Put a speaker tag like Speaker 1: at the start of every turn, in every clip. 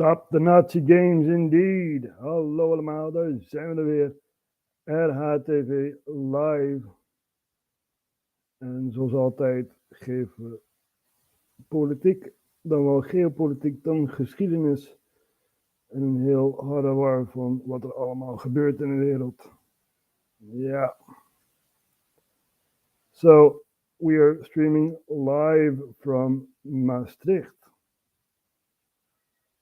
Speaker 1: Stop the Nazi games indeed. Hallo allemaal, daar zijn we er weer. RHTV Live. En zoals altijd geven we politiek, dan wel geopolitiek, dan geschiedenis. En een heel harde war van wat er allemaal gebeurt in de wereld. Ja. So, we are streaming live from Maastricht.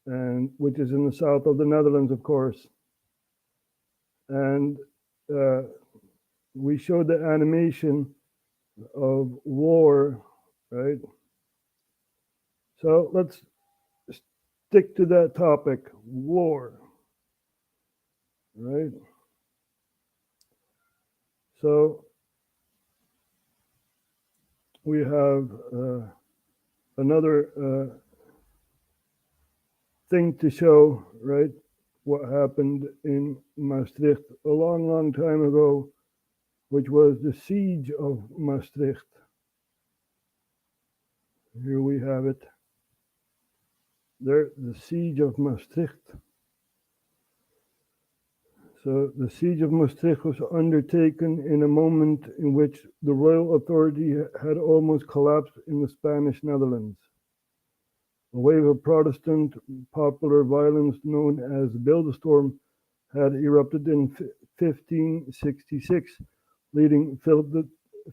Speaker 1: And which is in the south of the Netherlands, of course. And we showed the animation of war, right? So let's stick to that topic, war, right? So we have another thing to show, right? What happened in Maastricht a long, long time ago, which was the siege of Maastricht. Here we have it. There, the siege of Maastricht. So the siege of Maastricht was undertaken in a moment in which the royal authority had almost collapsed in the Spanish Netherlands. A wave of Protestant popular violence known as the Beeldenstorm had erupted in 1566, leading Philip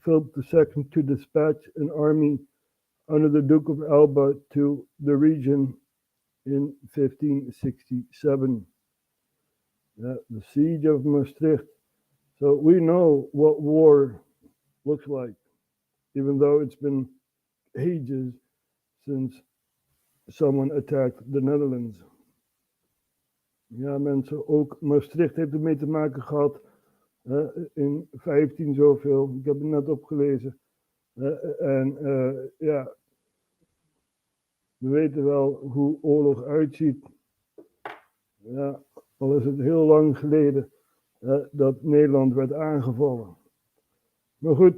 Speaker 1: II to dispatch an army under the Duke of Alba to the region in 1567. The siege of Maastricht. So we know what war looks like, even though it's been ages since someone attacked the Netherlands. Ja, mensen, ook Maastricht heeft ermee te maken gehad in 15 zoveel. Ik heb het net opgelezen. Ja, we weten wel hoe oorlog uitziet. Ja, al is het heel lang geleden dat Nederland werd aangevallen. Maar goed,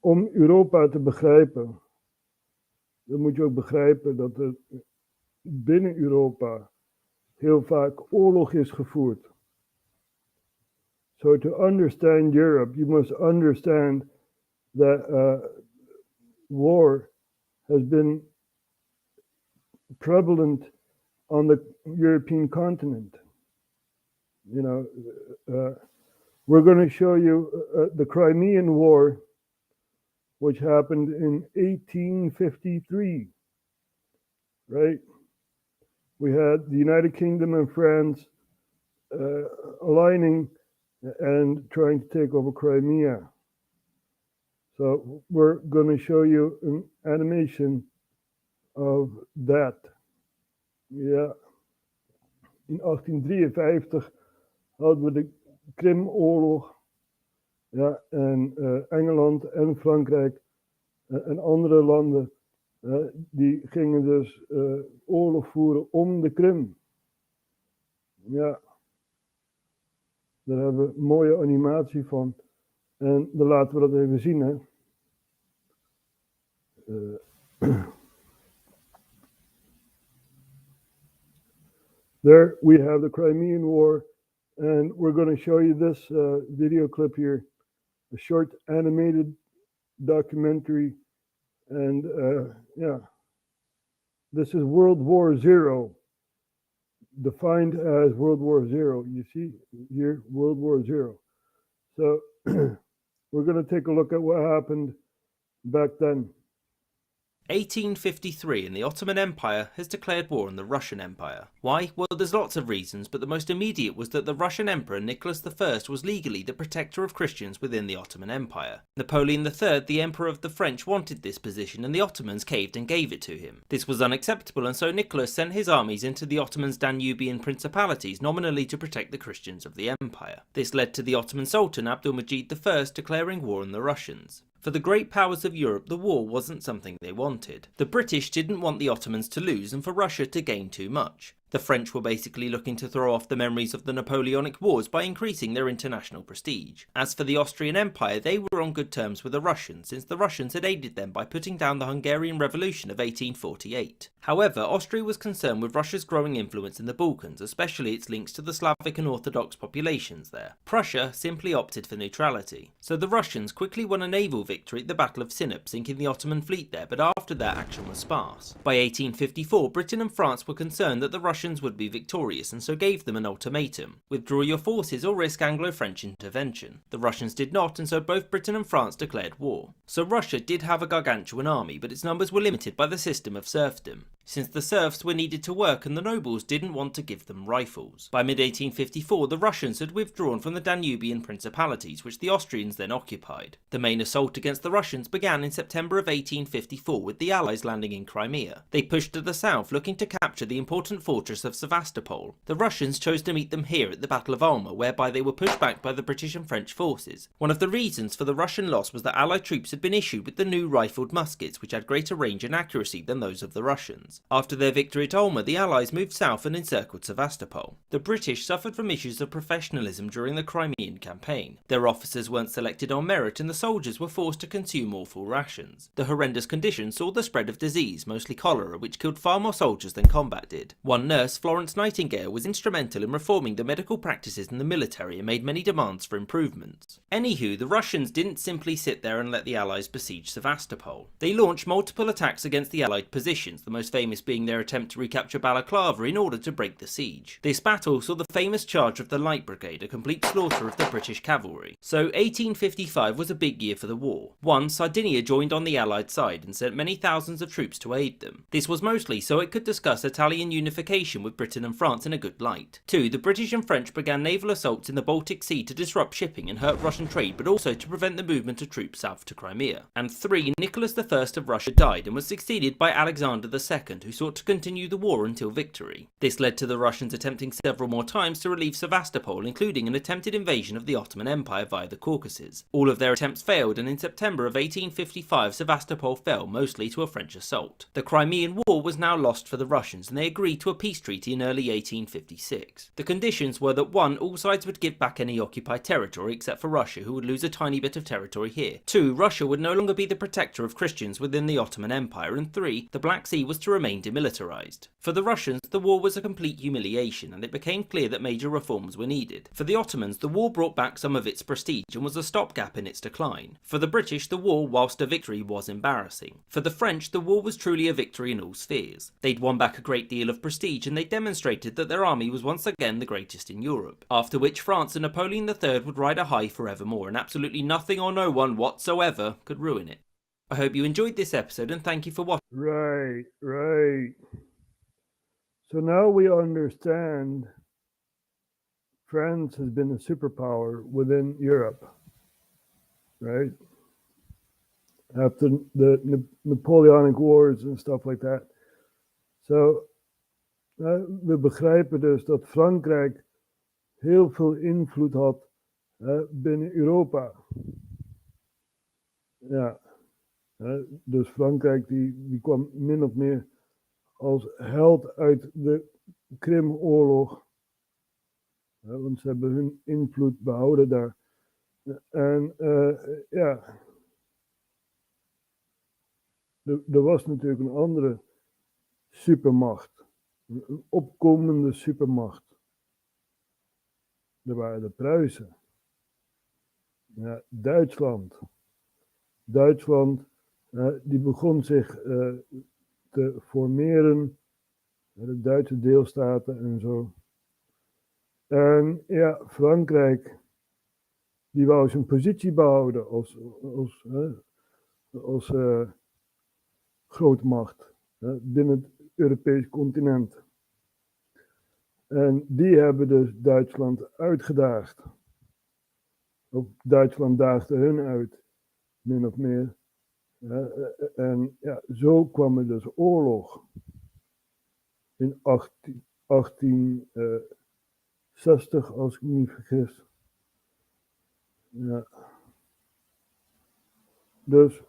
Speaker 1: om Europa te begrijpen, dan moet je ook begrijpen dat er binnen Europa heel vaak oorlog is gevoerd. So to understand Europe, you must understand that war has been prevalent on the European continent. You know, we're going to show you the Crimean War, which happened in 1853, right? We had the United Kingdom and France aligning and trying to take over Crimea. So we're going to show you an animation of that. Ja, in 1853 hadden we de Krimoorlog. Ja, en Engeland en Frankrijk en andere landen, die gingen dus oorlog voeren om de Krim. Ja, daar hebben we een mooie animatie van. En dan laten we dat even zien, hè. There we have the Crimean War, and we're going to show you this video clip here, a short animated documentary, and yeah, this is World War Zero, defined as World War Zero. You see here, World War Zero. So we're going to take a look at what happened back then.
Speaker 2: 1853 and the Ottoman Empire has declared war on the Russian Empire. Why? Well, there's lots of reasons, but the most immediate was that the Russian Emperor Nicholas I was legally the protector of Christians within the Ottoman Empire. Napoleon III, the Emperor of the French, wanted this position and the Ottomans caved and gave it to him. This was unacceptable, and so Nicholas sent his armies into the Ottomans' Danubian principalities, nominally to protect the Christians of the empire. This led to the Ottoman Sultan Abdulmajid I declaring war on the Russians. For the great powers of Europe, the war wasn't something they wanted. The British didn't want the Ottomans to lose and for Russia to gain too much. The French were basically looking to throw off the memories of the Napoleonic Wars by increasing their international prestige. As for the Austrian Empire, they were on good terms with the Russians, since the Russians had aided them by putting down the Hungarian Revolution of 1848. However, Austria was concerned with Russia's growing influence in the Balkans, especially its links to the Slavic and Orthodox populations there. Prussia simply opted for neutrality. So the Russians quickly won a naval victory at the Battle of Sinop, sinking the Ottoman fleet there, but after that action was sparse. By 1854, Britain and France were concerned that the Russians would be victorious, and so gave them an ultimatum: withdraw your forces or risk Anglo-French intervention. The Russians did not, and so both Britain and France declared war. So Russia did have a gargantuan army, but its numbers were limited by the system of serfdom, since the serfs were needed to work and the nobles didn't want to give them rifles. By mid-1854, the Russians had withdrawn from the Danubian principalities, which the Austrians then occupied. The main assault against the Russians began in September of 1854 with the Allies landing in Crimea. They pushed to the south, looking to capture the important fortress of Sevastopol. The Russians chose to meet them here at the Battle of Alma, whereby they were pushed back by the British and French forces. One of the reasons for the Russian loss was that Allied troops had been issued with the new rifled muskets, which had greater range and accuracy than those of the Russians. After their victory at Alma, the Allies moved south and encircled Sevastopol. The British suffered from issues of professionalism during the Crimean campaign. Their officers weren't selected on merit, and the soldiers were forced to consume awful rations. The horrendous conditions saw the spread of disease, mostly cholera, which killed far more soldiers than combat did. One nurse, Florence Nightingale, was instrumental in reforming the medical practices in the military and made many demands for improvements. Anywho, the Russians didn't simply sit there and let the Allies besiege Sevastopol. They launched multiple attacks against the Allied positions, the most famous being their attempt to recapture Balaclava in order to break the siege. This battle saw the famous charge of the Light Brigade, a complete slaughter of the British cavalry. So 1855 was a big year for the war. 1. Sardinia joined on the Allied side and sent many thousands of troops to aid them. This was mostly so it could discuss Italian unification with Britain and France in a good light. 2. The British and French began naval assaults in the Baltic Sea to disrupt shipping and hurt Russian trade, but also to prevent the movement of troops south to Crimea. And 3. Nicholas I of Russia died and was succeeded by Alexander II, who sought to continue the war until victory. This led to the Russians attempting several more times to relieve Sevastopol, including an attempted invasion of the Ottoman Empire via the Caucasus. All of their attempts failed, and in September of 1855 Sevastopol fell, mostly to a French assault. The Crimean War was now lost for the Russians, and they agreed to a peace treaty in early 1856. The conditions were that 1. All sides would give back any occupied territory except for Russia, who would lose a tiny bit of territory here. 2. Russia would no longer be the protector of Christians within the Ottoman Empire, and 3. The Black Sea was to remain demilitarized. For the Russians, the war was a complete humiliation, and it became clear that major reforms were needed. For the Ottomans, the war brought back some of its prestige and was a stopgap in its decline. For the British, the war, whilst a victory, was embarrassing. For the French, the war was truly a victory in all spheres. They'd won back a great deal of prestige, and they demonstrated that their army was once again the greatest in Europe. After which, France and Napoleon III would ride a high forevermore, and absolutely nothing or no one whatsoever could ruin it. I hope you enjoyed this episode, and thank you for watching.
Speaker 1: Right. So now we understand France has been a superpower within Europe, right? After the Napoleonic Wars and stuff like that. So we begrijpen dus dat Frankrijk heel veel invloed had binnen Europa. Ja, dus Frankrijk die kwam min of meer als held uit de Krimoorlog. Want ze hebben hun invloed behouden daar. En ja, er was natuurlijk een andere supermacht. Een opkomende supermacht. Er waren de Pruisen. Ja, Duitsland. Duitsland die begon zich te formeren. De Duitse deelstaten en zo. En ja, Frankrijk, die wou zijn positie behouden als grootmacht binnen het Europese continent. En die hebben dus Duitsland uitgedaagd. Of Duitsland daagde hun uit, min of meer. En ja, zo kwam er dus oorlog. In 1860, als ik me niet vergis. Ja. Dus,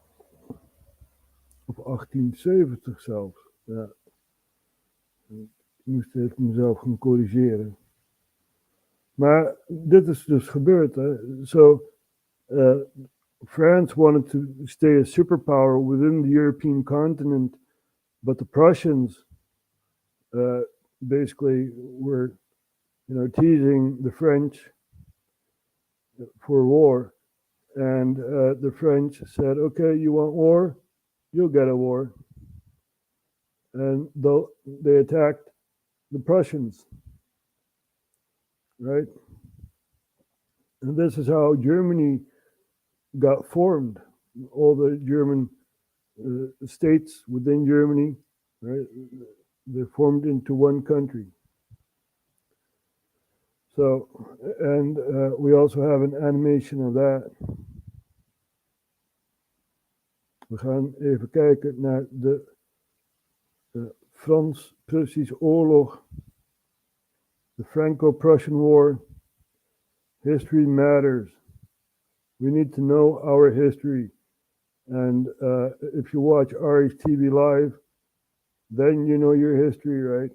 Speaker 1: of 1870 zelfs. Ja. moest even mezelf gaan corrigeren. Maar dit is dus gebeurd. Hè. So, France wanted to stay a superpower within the European continent, but the Prussians basically were, teasing the French for war. And the French said, okay, you want war? You'll get a war. And they attacked the Prussians, right? And this is how Germany got formed. All the German states within Germany, right? They formed into one country. So, and we also have an animation of that. We gaan even kijken naar de Frans-Prussische oorlog, the Franco-Prussian War. History matters. We need to know our history. And if you watch RHTVLive, then you know your history, right?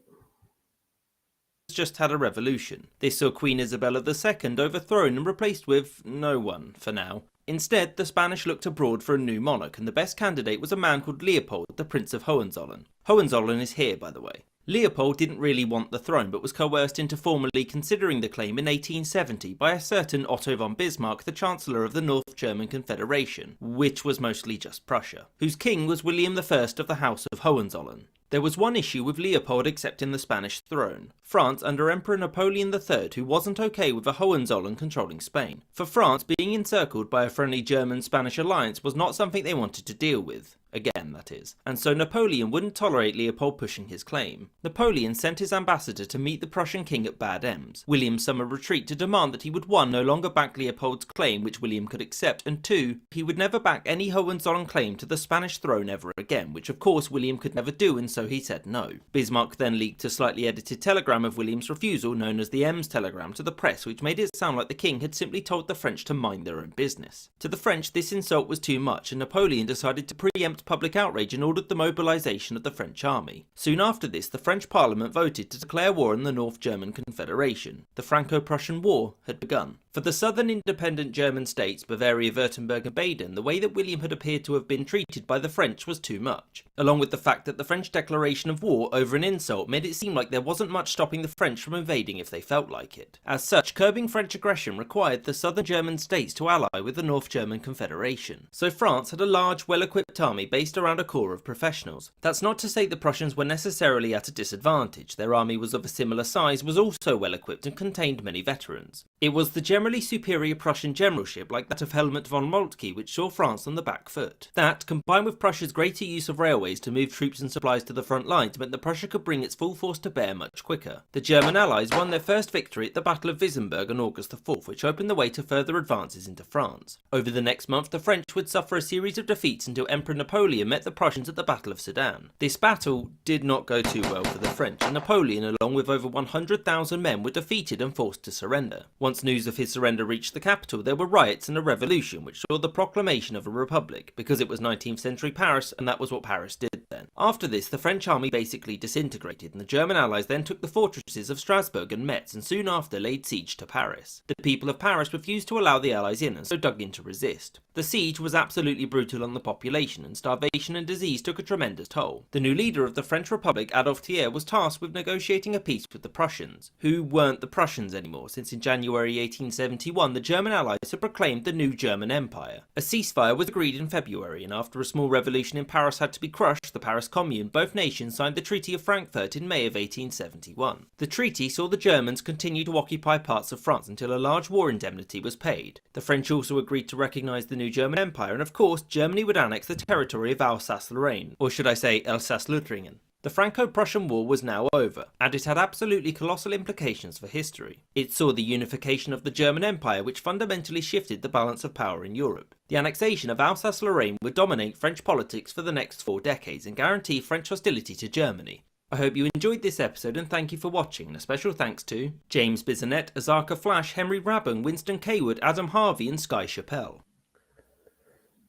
Speaker 2: Just had a revolution. This saw Queen Isabella II overthrown and replaced with no one, for now. Instead, the Spanish looked abroad for a new monarch, and the best candidate was a man called Leopold, the Prince of Hohenzollern. Hohenzollern is here, by the way. Leopold didn't really want the throne, but was coerced into formally considering the claim in 1870 by a certain Otto von Bismarck, the Chancellor of the North German Confederation, which was mostly just Prussia, whose king was William I of the House of Hohenzollern. There was one issue with Leopold accepting the Spanish throne. France under Emperor Napoleon III, who wasn't okay with the Hohenzollern controlling Spain. For France, being encircled by a friendly German-Spanish alliance was not something they wanted to deal with. Again, that is. And so Napoleon wouldn't tolerate Leopold pushing his claim. Napoleon sent his ambassador to meet the Prussian king at Bad Ems. William summoned retreat to demand that he would 1. No longer back Leopold's claim, which William could accept, and 2. He would never back any Hohenzollern claim to the Spanish throne ever again, which of course William could never do, and so he said no. Bismarck then leaked a slightly edited telegram of William's refusal, known as the Ems telegram, to the press, which made it sound like the king had simply told the French to mind their own business. To the French, this insult was too much, and Napoleon decided to preempt public outrage and ordered the mobilisation of the French army. Soon after this, the French Parliament voted to declare war on the North German Confederation. The Franco-Prussian War had begun. For the southern independent German states, Bavaria, Württemberg and Baden, the way that William had appeared to have been treated by the French was too much. Along with the fact that the French declaration of war over an insult made it seem like there wasn't much stopping the French from invading if they felt like it. As such, curbing French aggression required the southern German states to ally with the North German Confederation. So France had a large, well-equipped army based around a core of professionals. That's not to say the Prussians were necessarily at a disadvantage. Their army was of a similar size, was also well-equipped and contained many veterans. It was the generally superior Prussian generalship like that of Helmut von Moltke which saw France on the back foot. That, combined with Prussia's greater use of railways to move troops and supplies to the front lines, meant that Prussia could bring its full force to bear much quicker. The German allies won their first victory at the Battle of Wissembourg on August 4th, which opened the way to further advances into France. Over the next month, the French would suffer a series of defeats until Emperor Napoleon met the Prussians at the Battle of Sedan. This battle did not go too well for the French, and Napoleon, along with over 100,000 men, were defeated and forced to surrender. Once news of his surrender reached the capital, there were riots and a revolution, which saw the proclamation of a republic, because it was 19th century Paris, and that was what Paris did then. After this, the French army basically disintegrated, and the German allies then took the fortresses of Strasbourg and Metz, and soon after laid siege to Paris. The people of Paris refused to allow the allies in, and so dug in to resist. The siege was absolutely brutal on the population, and starvation and disease took a tremendous toll. The new leader of the French Republic, Adolphe Thiers, was tasked with negotiating a peace with the Prussians, who weren't the Prussians anymore, since in January 1871 the German allies had proclaimed the new German Empire. A ceasefire was agreed in February, and after a small revolution in Paris had to be crushed, the Paris Commune, both nations signed the Treaty of Frankfurt in May of 1871. The treaty saw the Germans continue to occupy parts of France until a large war indemnity was paid. The French also agreed to recognise the new German Empire, and of course Germany would annex the territory of Alsace-Lorraine, or should I say Alsace-Lothringen. The Franco-Prussian War was now over, and it had absolutely colossal implications for history. It saw the unification of the German Empire, which fundamentally shifted the balance of power in Europe. The annexation of Alsace-Lorraine would dominate French politics for the next 4 decades and guarantee French hostility to Germany. I hope you enjoyed this episode and thank you for watching, and a special thanks to James Bisonet, Azarka Flash, Henry Rabban, Winston Kaywood, Adam Harvey and Sky Chappelle.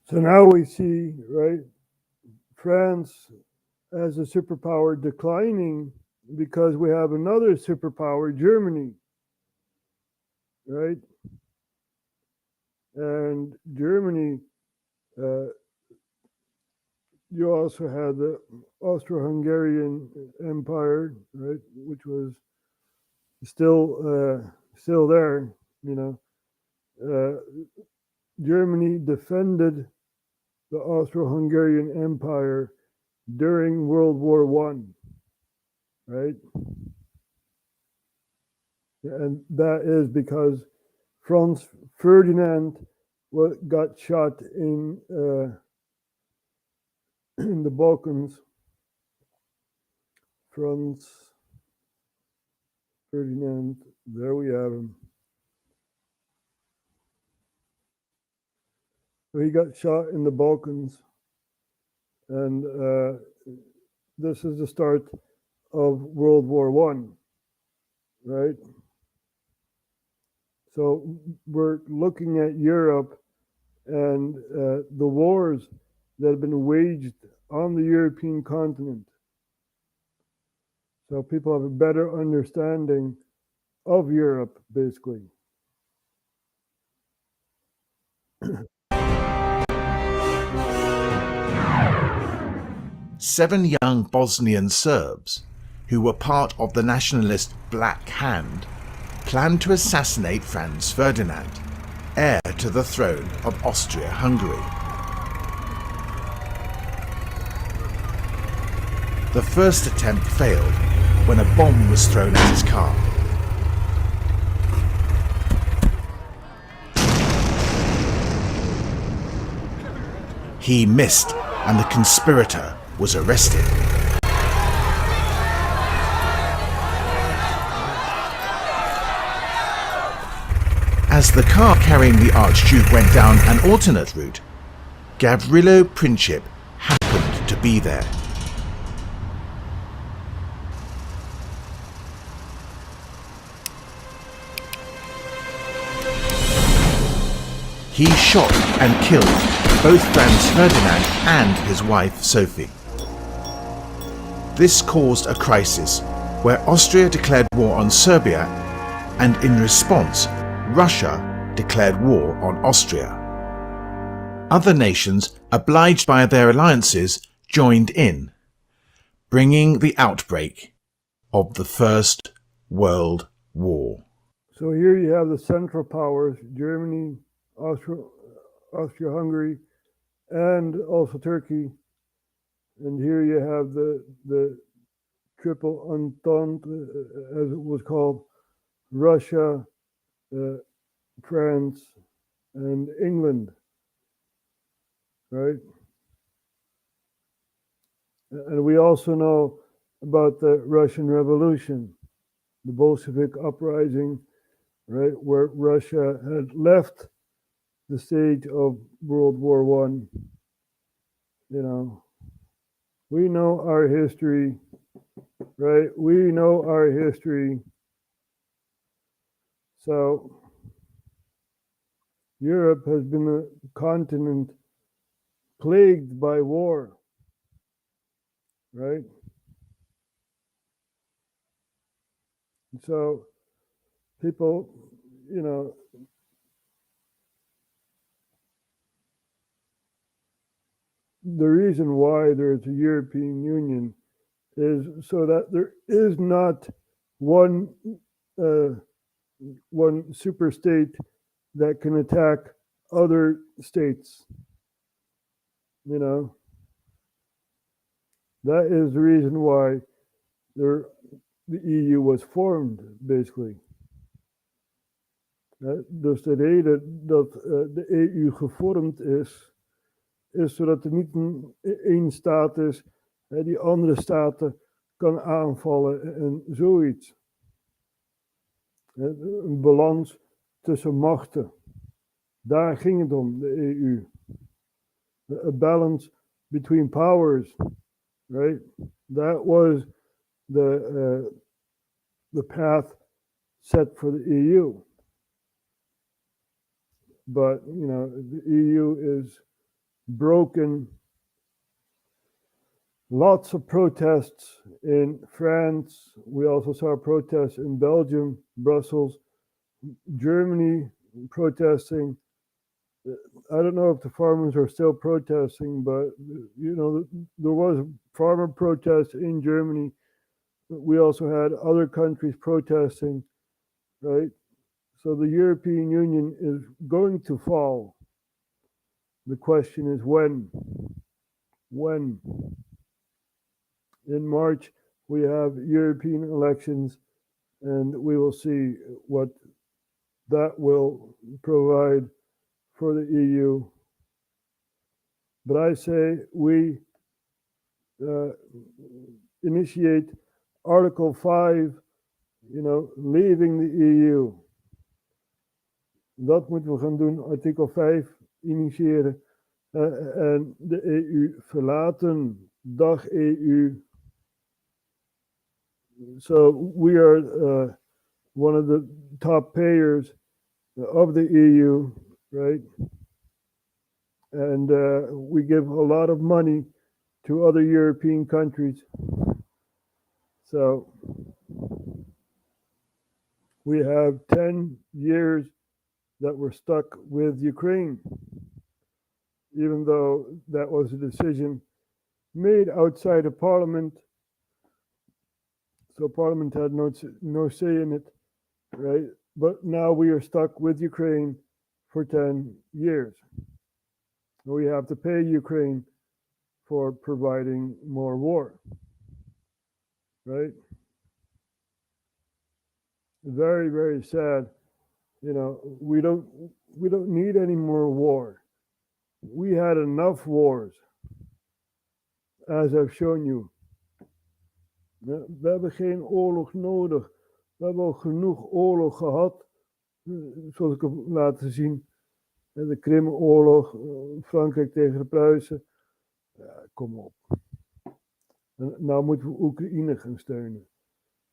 Speaker 1: So now we see, right, France as a superpower declining because we have another superpower, Germany, right? And Germany, you also had the Austro-Hungarian Empire, right, which was still there. Germany defended the Austro-Hungarian Empire during World War One, right? And that is because Franz Ferdinand got shot in in the Balkans. Franz Ferdinand, there we have him. So he got shot in the Balkans, and this is the start of World War One, right? So we're looking at Europe and the wars that have been waged on the European continent. So people have a better understanding of Europe, basically.
Speaker 3: Seven young Bosnian Serbs, who were part of the nationalist Black Hand, planned to assassinate Franz Ferdinand, heir to the throne of Austria-Hungary. The first attempt failed when a bomb was thrown at his car. He missed, and the conspirator was arrested. As the car carrying the Archduke went down an alternate route, Gavrilo Princip happened to be there. He shot and killed both Franz Ferdinand and his wife Sophie. This caused a crisis where Austria declared war on Serbia, and in response, Russia declared war on Austria. Other nations, obliged by their alliances, joined in, bringing the outbreak of the First World War.
Speaker 1: So here you have the Central Powers, Germany, Austria-Hungary, and also Turkey. And here you have the Triple Entente, as it was called, Russia, France, and England, right? And we also know about the Russian Revolution, the Bolshevik uprising, right, where Russia had left the stage of World War One. We know our history, right? We know our history. So Europe has been a continent plagued by war, right? So people, the reason why there's a European Union is so that there is not one super state that can attack other states. That is the reason why the EU was formed, basically. Dus de reden dat de EU gevormd is zodat er niet één staat is die andere staten kan aanvallen en zoiets. Een balans tussen machten. Daar ging het om, de EU. A balance between powers, right? That was the path set for the EU. But, the EU is broken Lots of protests in France. We also saw protests in Belgium, Brussels, Germany protesting. I don't know if the farmers are still protesting, but there was a farmer protest in Germany. We also had other countries protesting, right? So the European Union is going to fall. The question is when? When? In March, we have European elections, and we will see what that will provide for the EU. But I say we initiate Article 5, leaving the EU. Dat moeten we gaan doen, artikel 5 initiëren en de EU verlaten. Dag EU. So we are one of the top payers of the EU, right? And we give a lot of money to other European countries. So we have 10 years that we're stuck with Ukraine, even though that was a decision made outside of Parliament. So Parliament had no say in it, right? But now we are stuck with Ukraine for 10 years. We have to pay Ukraine for providing more war, right? Very, very sad. We don't need any more war. We had enough wars, as I've shown you. We hebben geen oorlog nodig. We hebben al genoeg oorlog gehad, zoals ik heb laten zien. De Krimoorlog, Frankrijk tegen de Pruisen. Ja, kom op. En nou moeten we Oekraïne gaan steunen.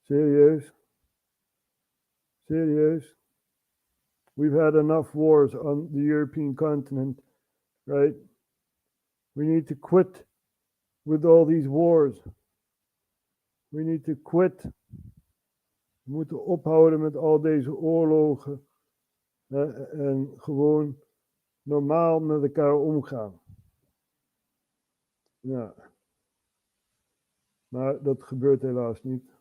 Speaker 1: Serieus? Serieus? We've had enough wars on the European continent, right? We need to quit with all these wars. We need to quit. We moeten ophouden met al deze oorlogen. En gewoon normaal met elkaar omgaan. Ja. Maar dat gebeurt helaas niet.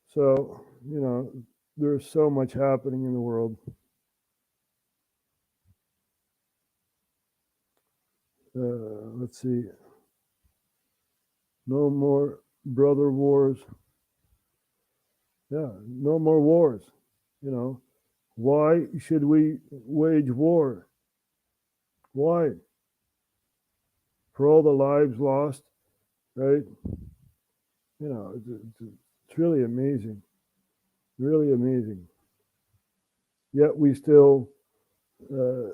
Speaker 1: So, there's so much happening in the world. Let's see. No more brother wars. Yeah, no more wars. Why should we wage war? Why? For all the lives lost, right? It's really amazing. Really amazing. Yet we still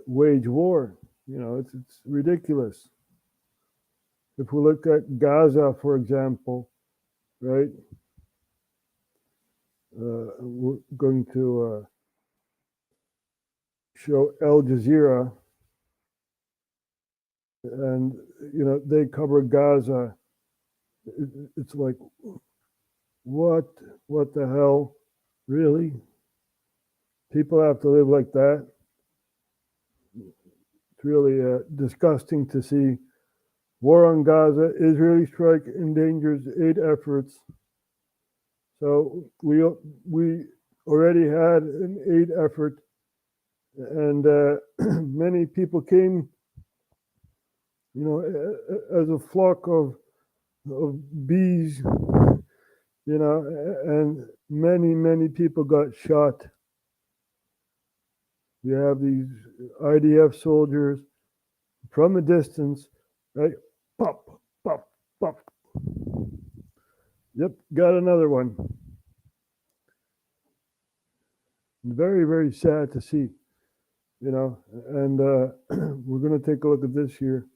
Speaker 1: wage war. It's ridiculous. If we look at Gaza, for example, right? We're going to show Al Jazeera, and they cover Gaza. It's like, what the hell? Really? People have to live like that? It's really disgusting to see. War on Gaza, Israeli strike endangers aid efforts. So we already had an aid effort, and many people came, as a flock of bees, and many people got shot. You have these IDF soldiers from a distance, right? Pop, pop, pop. Yep, got another one. Very, very sad to see, and we're going to take a look at this here.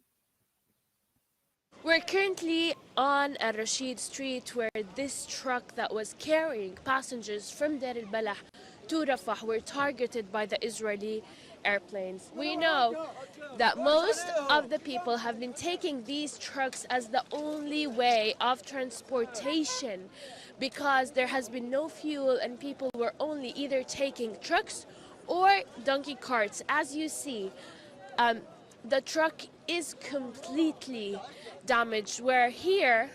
Speaker 4: We're currently on Al Rashid Street, where this truck that was carrying passengers from Deir el Balah to Rafah were targeted by the Israeli airplanes. We know that most of the people have been taking these trucks as the only way of transportation because there has been no fuel and people were only either taking trucks or donkey carts. As you see, the truck is completely damaged, where here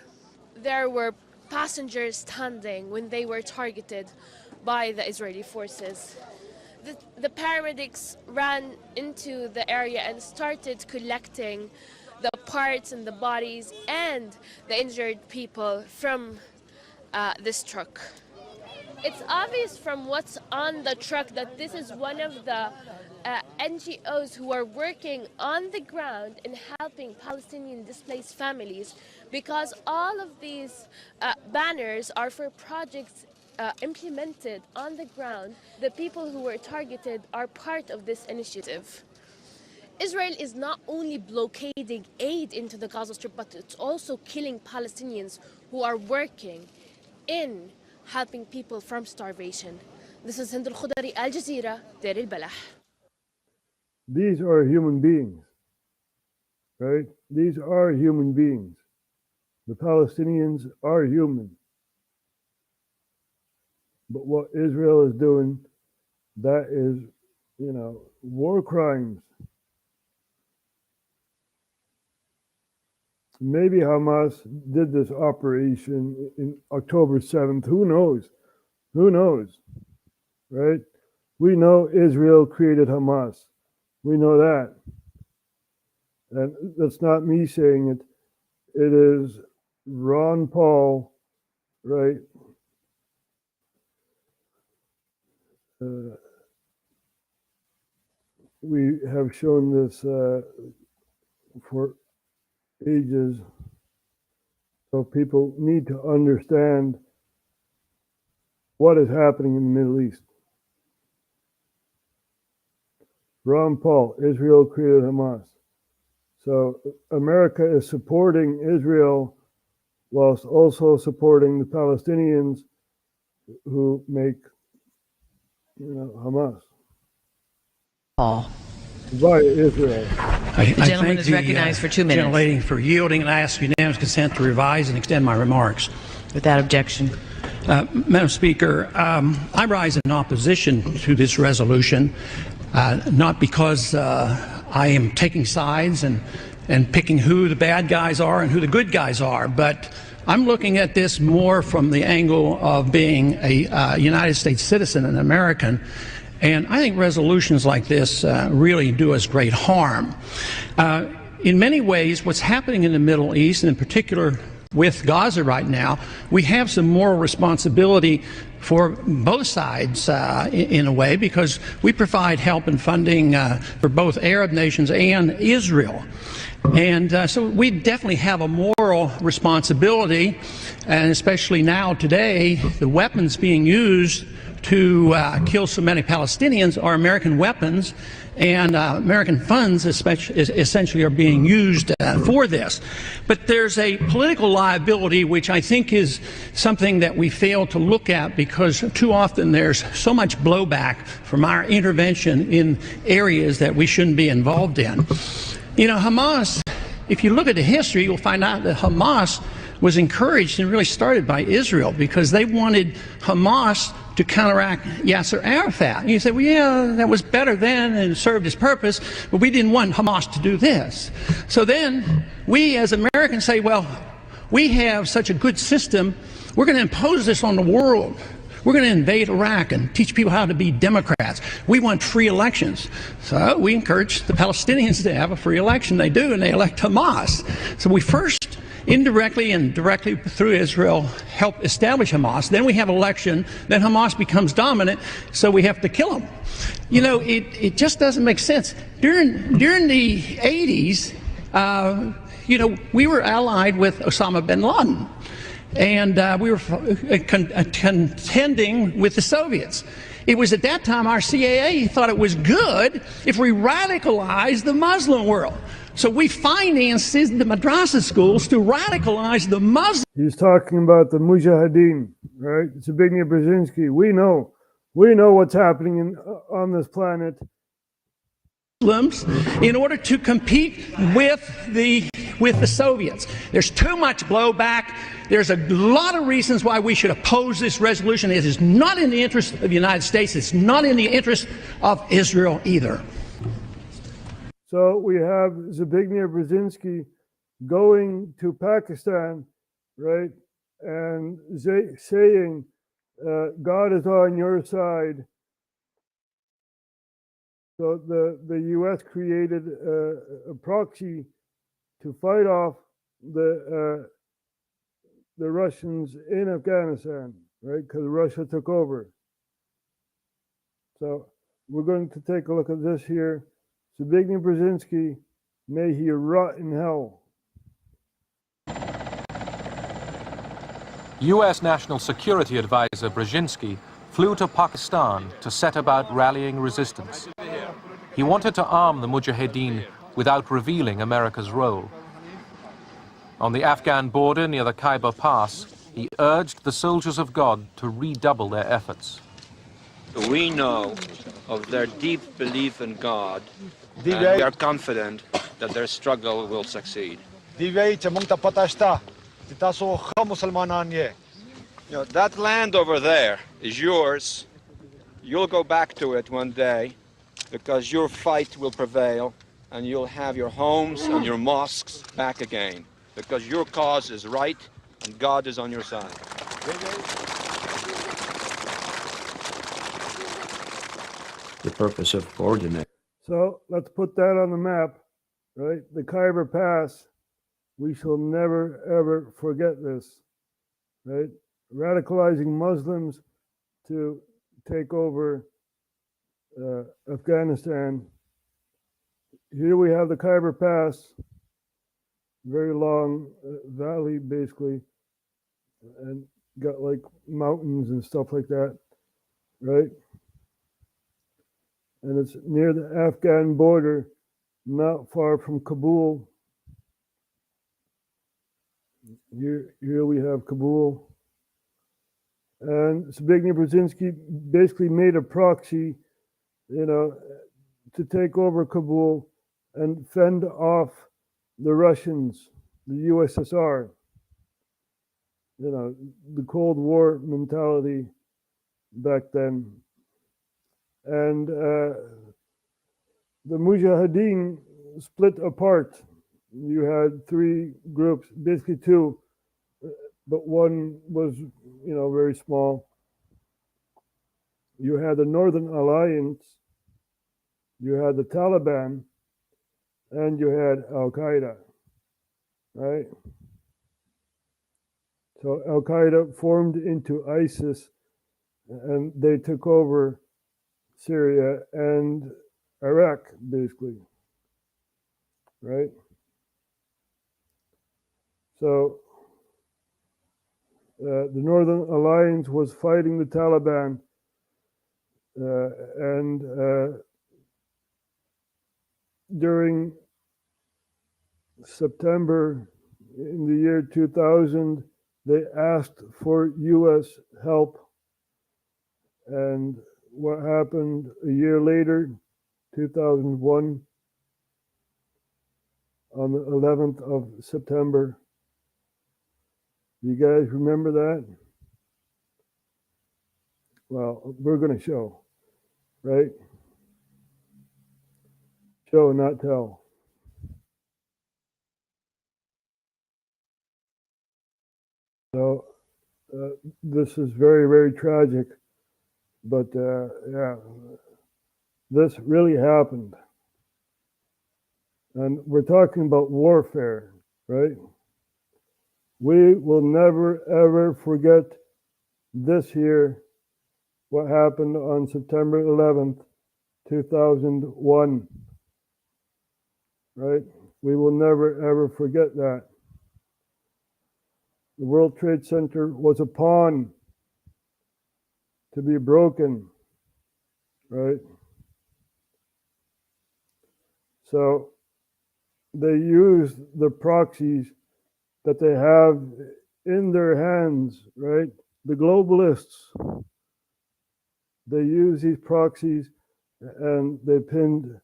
Speaker 4: there were passengers standing when they were targeted by the Israeli forces. The paramedics ran into the area and started collecting the parts and the bodies and the injured people from this truck. It's obvious from what's on the truck that this is one of the NGOs who are working on the ground in helping Palestinian displaced families, because all of these banners are for projects implemented on the ground. The people who were targeted are part of this initiative. Israel is not only blockading aid into the Gaza Strip, but it's also killing Palestinians who are working in helping people from starvation. This is Hind Al-Khudari, Al Jazeera, Deir al-Balah.
Speaker 1: These are human beings, right? These are human beings. The Palestinians are human. But what Israel is doing, that is, war crimes. Maybe Hamas did this operation in October 7th. Who knows? Who knows? Right? We know Israel created Hamas. We know that. And that's not me saying it. It is Ron Paul, right? We have shown this for ages, so people need to understand what is happening in the Middle East. Ron Paul, Israel created Hamas. So America is supporting Israel whilst also supporting the Palestinians who make Hamas.
Speaker 5: Paul.
Speaker 1: By Israel.
Speaker 5: The gentleman is recognized for 2 minutes.
Speaker 6: Gentlelady for yielding, and I ask unanimous consent to revise and extend my remarks.
Speaker 5: Without objection.
Speaker 6: Madam Speaker, I rise in opposition to this resolution, not because I am taking sides and picking who the bad guys are and who the good guys are, but I'm looking at this more from the angle of being a United States citizen, an American. And I think resolutions like this really do us great harm. In many ways, what's happening in the Middle East, and in particular with Gaza right now, we have some moral responsibility for both sides in a way, because we provide help and funding for both Arab nations and Israel. And so we definitely have a moral responsibility, and especially now today, the weapons being used to kill so many Palestinians are American weapons, and American funds essentially are being used for this. But there's a political liability which I think is something that we fail to look at, because too often there's so much blowback from our intervention in areas that we shouldn't be involved in. Hamas, if you look at the history, you'll find out that Hamas was encouraged and really started by Israel, because they wanted Hamas to counteract Yasser Arafat. And you say, well, yeah, that was better then and it served its purpose, but we didn't want Hamas to do this. So then we as Americans say, well, we have such a good system, we're going to impose this on the world. We're going to invade Iraq and teach people how to be Democrats. We want free elections. So we encourage the Palestinians to have a free election. They do, and they elect Hamas. So we first indirectly and directly through Israel help establish Hamas. Then we have election. Then Hamas becomes dominant, so we have to kill them. It just doesn't make sense. During the 80s, we were allied with Osama bin Laden. And we were contending with the Soviets. It was at that time our CAA thought it was good if we radicalized the Muslim world. So we financed the madrasa schools to radicalize the Muslims.
Speaker 1: He's talking about the Mujahideen, right? Zbigniew Brzezinski. We know We know what's happening on this planet.
Speaker 6: Muslims in order to compete with the Soviets. There's too much blowback. There's a lot of reasons why we should oppose this resolution. It is not in the interest of the United States. It's not in the interest of Israel either.
Speaker 1: So we have Zbigniew Brzezinski going to Pakistan, right, and saying, God is on your side. So the U.S. created a proxy to fight off the Russians in Afghanistan, right? Because Russia took over. So we're going to take a look at this here. Zbigniew Brzezinski, may he rot in hell.
Speaker 7: U.S. National Security Advisor Brzezinski flew to Pakistan to set about rallying resistance. He wanted to arm the Mujahideen without revealing America's role. On the Afghan border near the Khyber Pass, he urged the soldiers of God to redouble their efforts.
Speaker 8: We know of their deep belief in God, and we are confident that their struggle will succeed. You know, that land over there is yours. You'll go back to it one day because your fight will prevail and you'll have your homes and your mosques back again because your cause is right and God is on your side.
Speaker 9: The purpose of coordinate.
Speaker 1: So let's put that on the map, right? The Khyber Pass. We shall never, ever forget this, right? Radicalizing Muslims to take over Afghanistan. Here we have the Khyber Pass, very long valley basically, and got like mountains and stuff like that, right? And it's near the Afghan border, not far from Kabul. Here we have Kabul. And Zbigniew Brzezinski basically made a proxy, to take over Kabul and fend off the Russians, the USSR. The Cold War mentality back then. And the Mujahideen split apart. You had three groups, basically two, but one was, very small. You had the Northern Alliance, you had the Taliban, and you had Al-Qaeda, right? So Al-Qaeda formed into ISIS, and they took over Syria and Iraq, basically, right? So the Northern Alliance was fighting the Taliban, and during September in the year 2000, they asked for U.S. help. And what happened a year later, 2001, on the 11th of September? You guys remember that? Well, we're going to show, right? Show, not tell. So this is very, very tragic, but this really happened. And we're talking about warfare, right? We will never, ever forget this here, what happened on September 11th, 2001, right? We will never, ever forget that. The World Trade Center was a pawn to be broken, right? So they used the proxies that they have in their hands, right? The globalists, they use these proxies and they pinned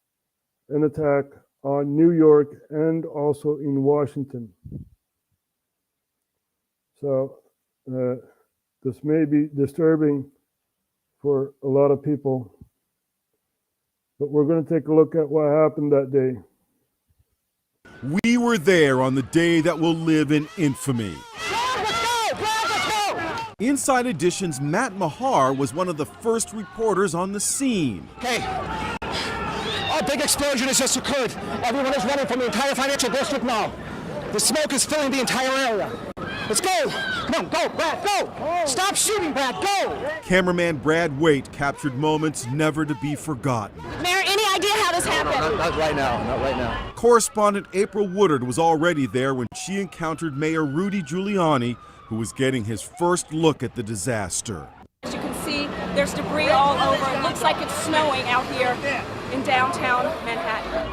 Speaker 1: an attack on New York and also in Washington. So this may be disturbing for a lot of people, but we're going to take a look at what happened that day.
Speaker 10: We were there on the day that will live in infamy. Inside Edition's Matt Mahar was one of the first reporters on the scene.
Speaker 11: Okay, a big explosion has just occurred. Everyone is running from the entire financial district now. The smoke is filling the entire area. Let's go. Come on, go, Brad, go. Stop shooting, Brad, go.
Speaker 10: Cameraman Brad Waite captured moments never to be forgotten.
Speaker 12: Mayor, any idea how this happened?
Speaker 11: Not right now, not right now.
Speaker 10: Correspondent April Woodard was already there when she encountered Mayor Rudy Giuliani, who was getting his first look at the disaster.
Speaker 12: As you can see, there's debris all over. It looks like it's snowing out here in downtown Manhattan.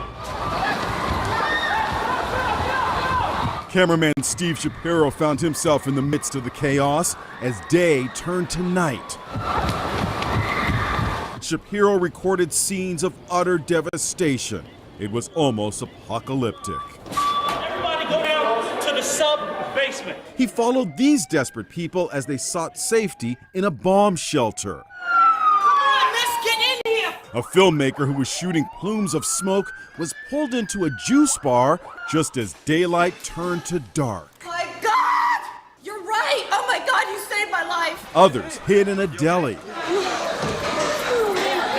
Speaker 10: Cameraman Steve Shapiro found himself in the midst of the chaos as day turned to night. Shapiro recorded scenes of utter devastation. It was almost apocalyptic.
Speaker 13: Everybody go down to the sub-basement.
Speaker 10: He followed these desperate people as they sought safety in a bomb shelter. A filmmaker who was shooting plumes of smoke was pulled into a juice bar just as daylight turned to dark.
Speaker 14: My God! You're right! Oh my God, you saved my life!
Speaker 10: Others hid in a deli.
Speaker 14: Oh my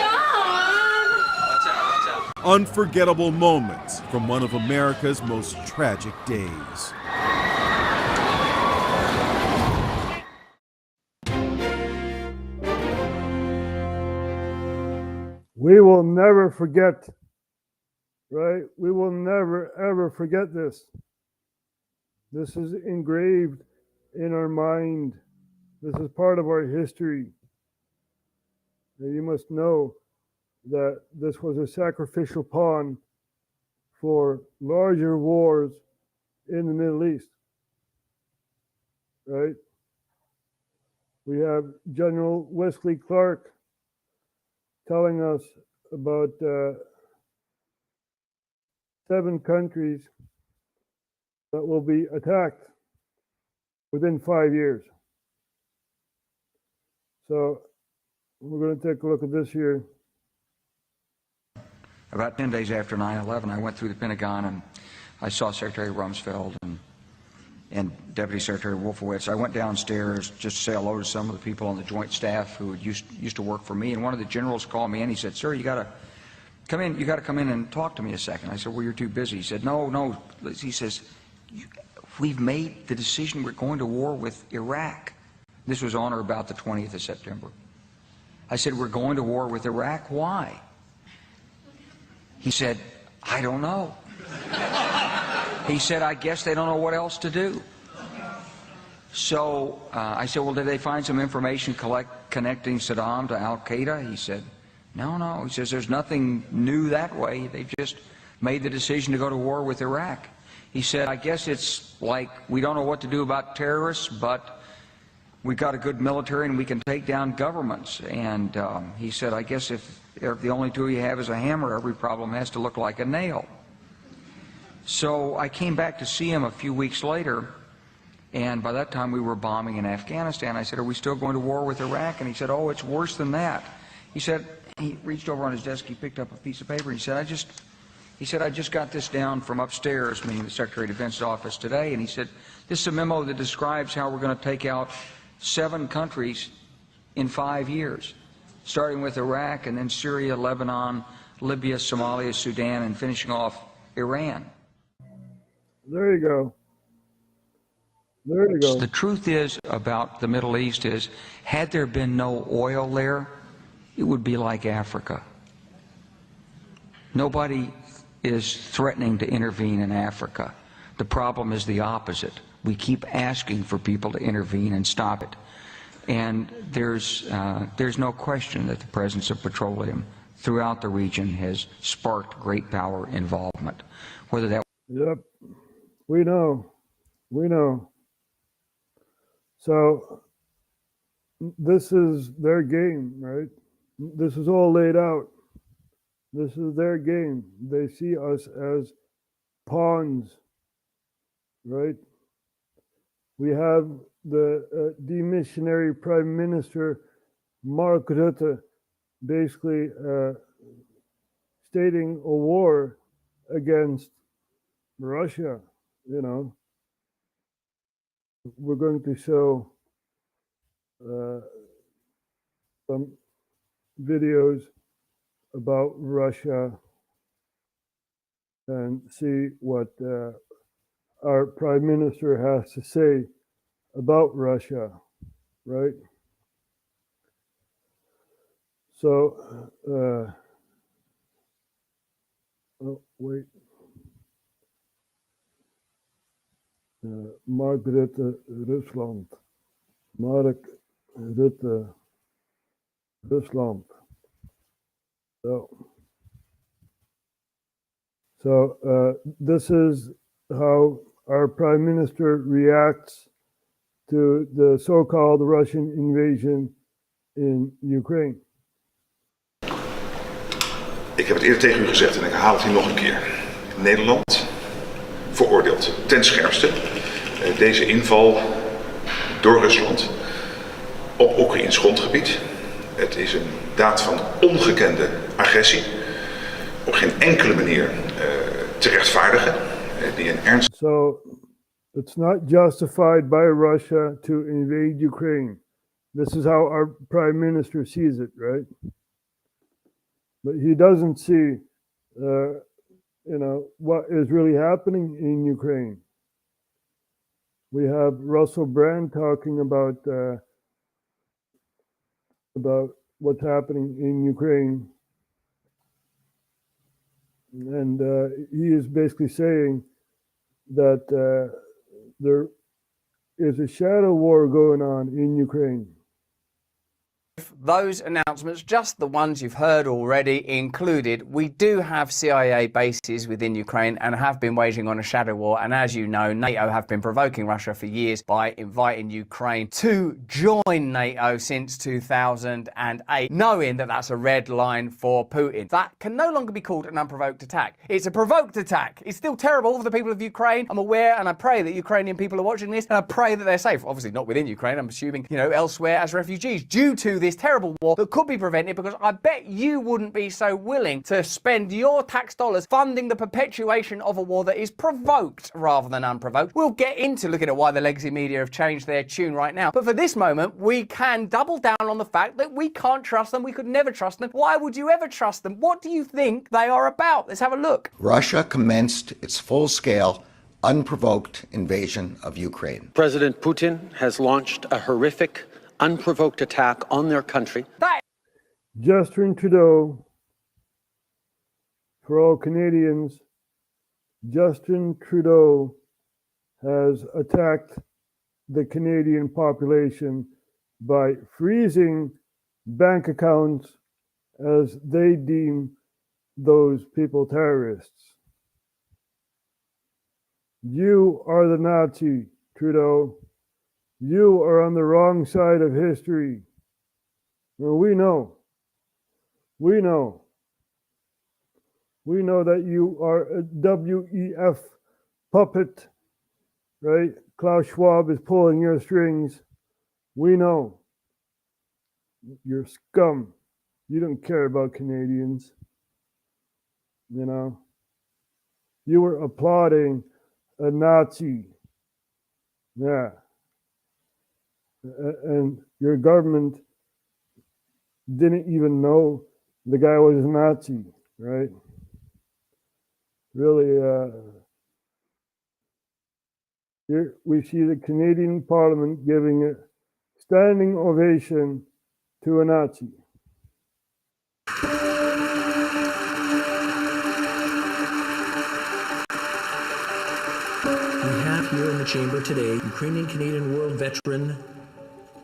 Speaker 10: God! Unforgettable moments from one of America's most tragic days.
Speaker 1: We will never forget, right? We will never, ever forget this. This is engraved in our mind. This is part of our history. And you must know that this was a sacrificial pawn for larger wars in the Middle East, right? We have General Wesley Clark telling us about 7 countries that will be attacked within 5 years. So we're going to take a look at this here.
Speaker 15: About 10 days after 9/11, I went through the Pentagon and I saw Secretary Rumsfeld and Deputy Secretary Wolfowitz. I went downstairs just to say hello to some of the people on the Joint Staff who used to work for me, and one of the generals called me and he said, "Sir, you got to come in. You got to come in and talk to me a second." I said, "Well, you're too busy." He said, "No." He says, "We've made the decision. We're going to war with Iraq." This was on or about the 20th of September. I said, "We're going to war with Iraq. Why?" He said, "I don't know." He said, "I guess they don't know what else to do." So I said, "Well, did they find some information connecting Saddam to Al-Qaeda?" He said, No. He says, "There's nothing new that way. They've just made the decision to go to war with Iraq." He said, "I guess it's like we don't know what to do about terrorists, but we've got a good military and we can take down governments." And he said, "I guess if the only tool you have is a hammer, every problem has to look like a nail." So I came back to see him a few weeks later, and by that time we were bombing in Afghanistan. I said, "Are we still going to war with Iraq?" And he said, "Oh, it's worse than that." He said, he reached over on his desk, he picked up a piece of paper, and he said, I just got this down from upstairs," meaning the Secretary of Defense's office today, and he said, "This is a memo that describes how we're going to take out 7 countries in 5 years, starting with Iraq and then Syria, Lebanon, Libya, Somalia, Sudan, and finishing off Iran."
Speaker 1: There you go. There you go.
Speaker 15: The truth is about the Middle East is, had there been no oil there, it would be like Africa. Nobody is threatening to intervene in Africa. The problem is the opposite. We keep asking for people to intervene and stop it. And there's no question that the presence of petroleum throughout the region has sparked great power involvement. Whether that...
Speaker 1: Yep. We know. So this is their game, right? This is all laid out. This is their game. They see us as pawns, right? We have the demissionary Prime Minister Mark Rutte basically stating a war against Russia, you know. We're going to show some videos about Russia and see what our Prime Minister has to say about Russia, right? So, oh, wait. Mark Rutte, Rusland. Mark Rutte, Rusland. So this is how our Prime Minister reacts to the so-called Russian invasion in Ukraine.
Speaker 16: Ik heb het eerder tegen u gezegd en ik herhaal het hier nog een keer. Nederland veroordeelt ten scherpste deze inval door Rusland op Oekraïns grondgebied. Het is een daad van ongekende agressie, op geen enkele manier te rechtvaardigen. Die een ernst.
Speaker 1: So it's not justified by Russia to invade Ukraine. This is how our Prime Minister sees it, right? But he doesn't see, what is really happening in Ukraine. We have Russell Brand talking about what's happening in Ukraine, and he is basically saying that there is a shadow war going on in Ukraine.
Speaker 17: Those announcements, just the ones you've heard already, included we do have CIA bases within Ukraine and have been waging on a shadow war. And as you know, NATO have been provoking Russia for years by inviting Ukraine to join NATO since 2008, knowing that that's a red line for Putin. That can no longer be called an unprovoked attack. It's a provoked attack. It's still terrible for the people of Ukraine. I'm aware, and I pray that Ukrainian people are watching this, and I pray that they're safe. Obviously not within Ukraine, I'm assuming, elsewhere as refugees, due to this terrible war that could be prevented, because I bet you wouldn't be so willing to spend your tax dollars funding the perpetuation of a war that is provoked rather than unprovoked. We'll get into looking at why the legacy media have changed their tune right now. But for this moment, we can double down on the fact that we can't trust them. We could never trust them. Why would you ever trust them? What do you think they are about? Let's have a look.
Speaker 18: Russia commenced its full-scale, unprovoked invasion of Ukraine.
Speaker 19: President Putin has launched a horrific, unprovoked attack on their country.
Speaker 1: Justin Trudeau, for all Canadians, Justin Trudeau has attacked the Canadian population by freezing bank accounts as they deem those people terrorists. You are the Nazi, Trudeau. You are on the wrong side of history. Well, we know. We know that you are a WEF puppet, right? Klaus Schwab is pulling your strings. We know. You're scum. You don't care about Canadians. You were applauding a Nazi. Yeah. And your government didn't even know the guy was a Nazi, right? Really, here we see the Canadian Parliament giving a standing ovation to a Nazi.
Speaker 20: We have here in the chamber today Ukrainian-Canadian world veteran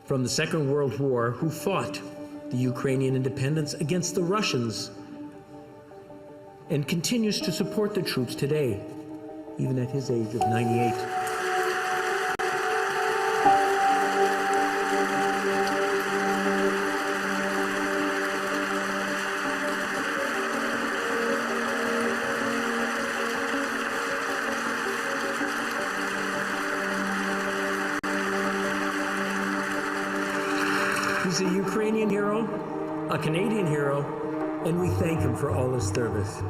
Speaker 20: from the Second World War who fought the Ukrainian independence against the Russians and continues to support the troops today, even at his age of 98. He's a Ukrainian hero, a Canadian hero, and we thank him for all his service.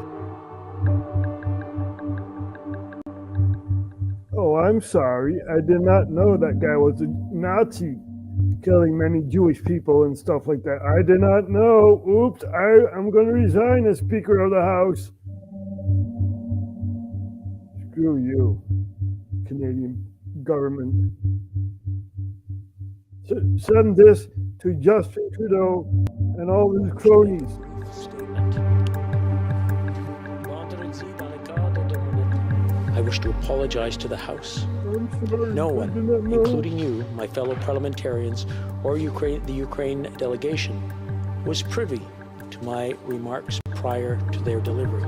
Speaker 1: Oh, I'm sorry. I did not know that guy was a Nazi, killing many Jewish people and stuff like that. I did not know. Oops, I'm going to resign as Speaker of the House. Screw you, Canadian government. Send this to Justin Trudeau and all his cronies.
Speaker 20: I wish to apologize to the House. No one, including you, my fellow parliamentarians, or the Ukraine delegation, was privy to my remarks prior to their delivery.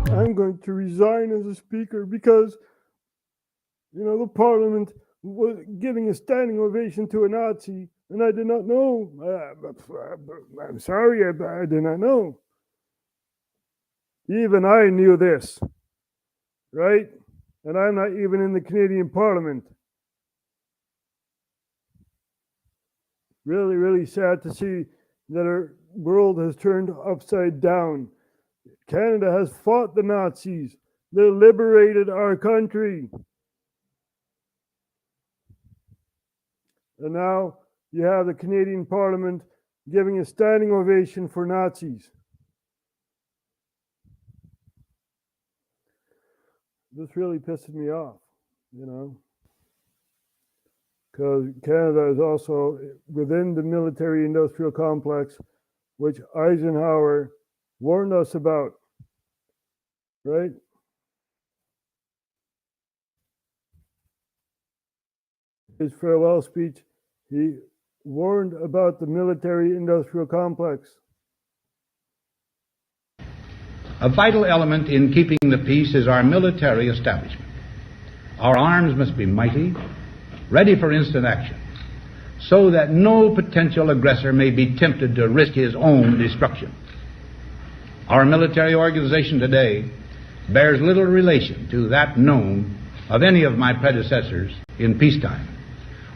Speaker 1: I'm going to resign as a speaker because, the parliament was giving a standing ovation to a Nazi, and I did not know. I'm sorry, I did not know. Even I knew this, right? And I'm not even in the Canadian Parliament. Really, really sad to see that our world has turned upside down. Canada has fought the Nazis. They liberated our country. And now you have the Canadian Parliament giving a standing ovation for Nazis. This really pisses me off, because Canada is also within the military-industrial complex, which Eisenhower warned us about, right? His farewell speech, he warned about the military-industrial complex.
Speaker 21: A vital element in keeping the peace is our military establishment. Our arms must be mighty, ready for instant action, so that no potential aggressor may be tempted to risk his own destruction. Our military organization today bears little relation to that known of any of my predecessors in peacetime,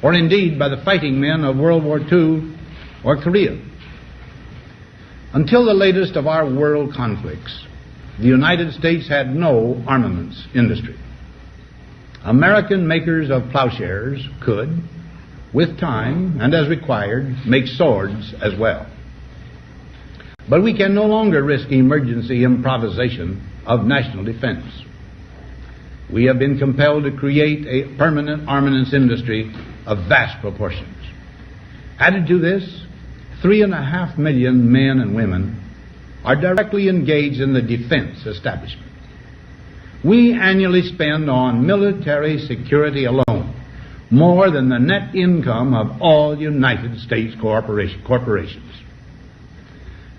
Speaker 21: or indeed by the fighting men of World War II or Korea. Until the latest of our world conflicts, the United States had no armaments industry. American makers of plowshares could, with time and as required, make swords as well. But we can no longer risk emergency improvisation of national defense. We have been compelled to create a permanent armaments industry of vast proportions. Added to this, 3.5 million men and women are directly engaged in the defense establishment. We annually spend on military security alone more than the net income of all United States corporations.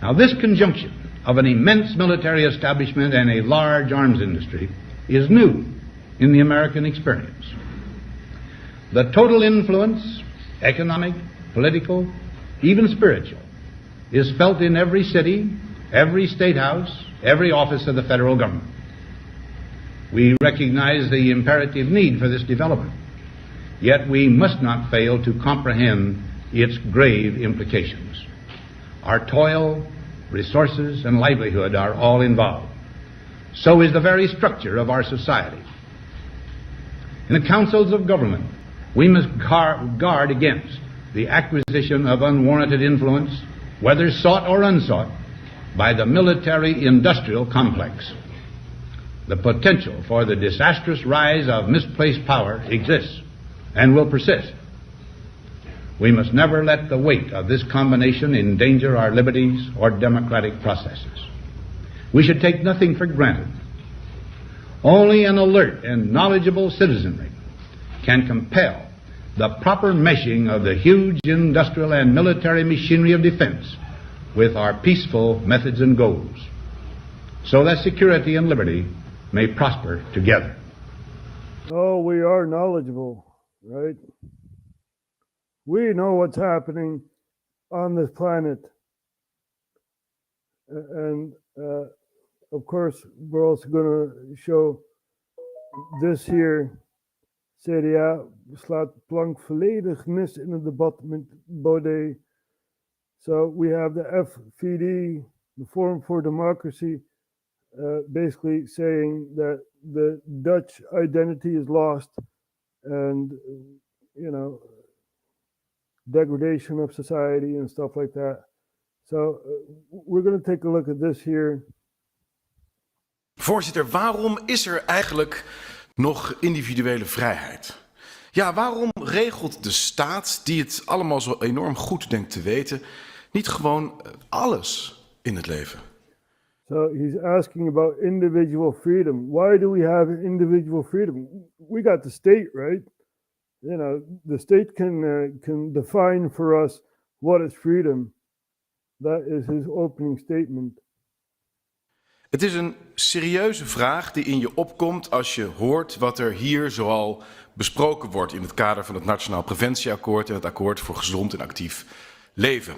Speaker 21: Now, this conjunction of an immense military establishment and a large arms industry is new in the American experience. The total influence, economic, political, even spiritual, is felt in every city, every state house, every office of the federal government. We recognize the imperative need for this development, yet we must not fail to comprehend its grave implications. Our toil, resources, and livelihood are all involved. So is the very structure of our society. In the councils of government, we must guard against the acquisition of unwarranted influence, whether sought or unsought, by the military-industrial complex. The potential for the disastrous rise of misplaced power exists and will persist. We must never let the weight of this combination endanger our liberties or democratic processes. We should take nothing for granted. Only an alert and knowledgeable citizenry can compel the proper meshing of the huge industrial and military machinery of defense with our peaceful methods and goals, so that security and liberty may prosper together.
Speaker 1: Oh, we are knowledgeable, right? We know what's happening on this planet. And of course, we're also going to show this here. CDA slaat plank volledig mis in het debat met Baudet. So we have the FVD, the Forum for Democracy, basically saying that the Dutch identity is lost and, degradation of society and stuff like that. So we're going to take a look at this here.
Speaker 3: Voorzitter, waarom is er eigenlijk nog individuele vrijheid? Ja, waarom regelt de staat, die het allemaal zo enorm goed denkt te weten, niet gewoon alles in het leven?
Speaker 1: So he's asking about individual freedom. Why do we have individual freedom? We got the state, right? The state can define for us what is freedom. That is his opening statement.
Speaker 3: Het is een serieuze vraag die in je opkomt als je hoort wat er hier zoal besproken wordt in het kader van het Nationaal Preventieakkoord en het Akkoord voor Gezond en Actief Leven.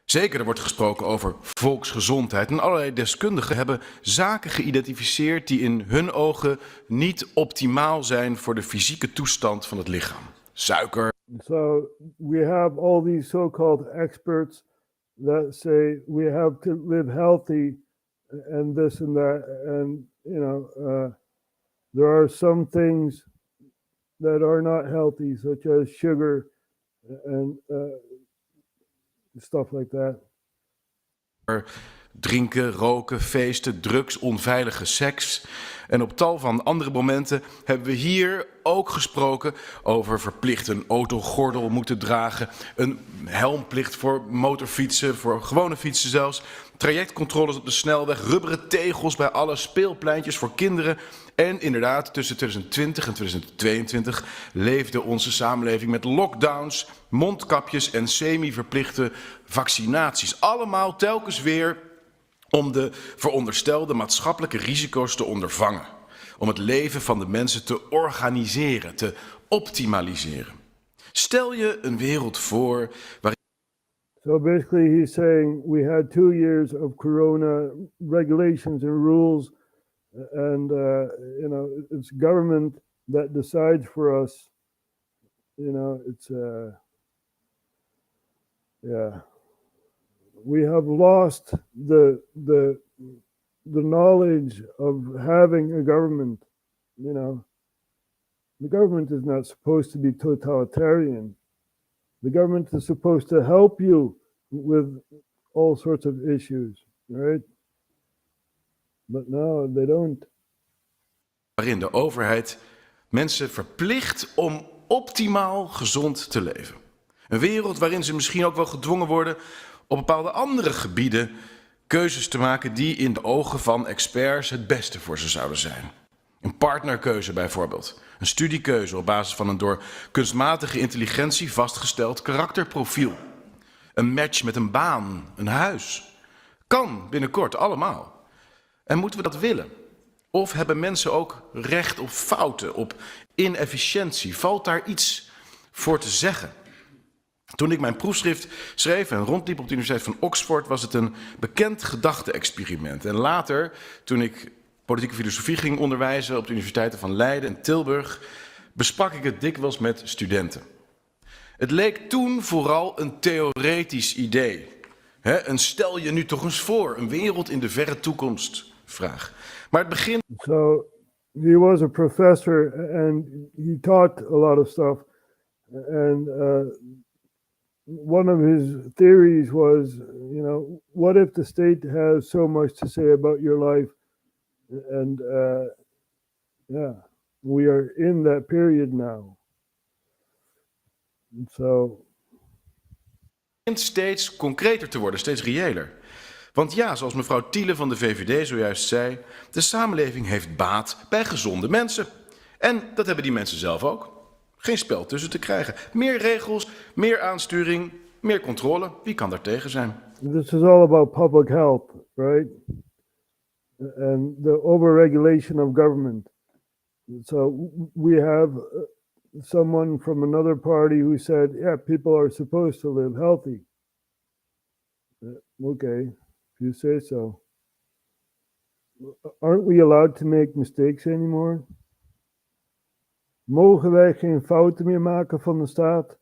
Speaker 3: Zeker, er wordt gesproken over volksgezondheid en allerlei deskundigen hebben zaken geïdentificeerd die in hun ogen niet optimaal zijn voor de fysieke toestand van het lichaam. Suiker.
Speaker 1: So we have all these so-called experts that say we have to live healthy and this and that, and there are some things that are not healthy, such as sugar and stuff like that.
Speaker 3: Drinken, roken, feesten, drugs, onveilige seks. En op tal van andere momenten hebben we hier ook gesproken over verplicht een autogordel moeten dragen, een helmplicht voor motorfietsen, voor gewone fietsen zelfs, trajectcontroles op de snelweg, rubberen tegels bij alle speelpleintjes voor kinderen. En inderdaad, tussen 2020 en 2022 leefde onze samenleving met lockdowns, mondkapjes en semi-verplichte vaccinaties. Allemaal telkens weer om de veronderstelde maatschappelijke risico's te ondervangen. Om het leven van de mensen te organiseren, te optimaliseren. Stel je een wereld voor waarin...
Speaker 1: So basically he's saying we had 2 years of corona regulations and rules and it's government that decides for us. It's we have lost the knowledge of having a government. The government is not supposed to be totalitarian. The government is supposed to help you with all sorts of issues, right? But no, they don't.
Speaker 3: Waarin de overheid mensen verplicht om optimaal gezond te leven. Een wereld waarin ze misschien ook wel gedwongen worden op bepaalde andere gebieden keuzes te maken die in de ogen van experts het beste voor ze zouden zijn. Een partnerkeuze bijvoorbeeld. Een studiekeuze op basis van een door kunstmatige intelligentie vastgesteld karakterprofiel. Een match met een baan, een huis. Kan binnenkort allemaal. En moeten we dat willen? Of hebben mensen ook recht op fouten, op inefficiëntie? Valt daar iets voor te zeggen? Toen ik mijn proefschrift schreef en rondliep op de Universiteit van Oxford, was het een bekend gedachte-experiment. En later, toen ik politieke filosofie ging onderwijzen op de universiteiten van Leiden en Tilburg, besprak ik het dikwijls met studenten. Het leek toen vooral een theoretisch idee. Een stel je nu toch eens voor, een wereld in de verre toekomst vraag. Maar het begin...
Speaker 1: So he was a professor and he taught a lot of stuff. And one of his theories was, what if the state has so much to say about your life? And we are in that period now. So
Speaker 3: steeds concreter te worden, steeds reëler. Want ja, zoals mevrouw Thiele van de VVD zojuist zei, de samenleving heeft baat bij gezonde mensen. En dat hebben die mensen zelf ook. Geen spel tussen te krijgen. Meer regels, meer aansturing, meer controle. Wie kan daar tegen zijn?
Speaker 1: This is all about public health, right? And the overregulation of government. So we have someone from another party who said, yeah, people are supposed to live healthy. Okay, if you say so. Aren't we allowed to make mistakes anymore? Mogen wij geen fouten meer maken van de staat?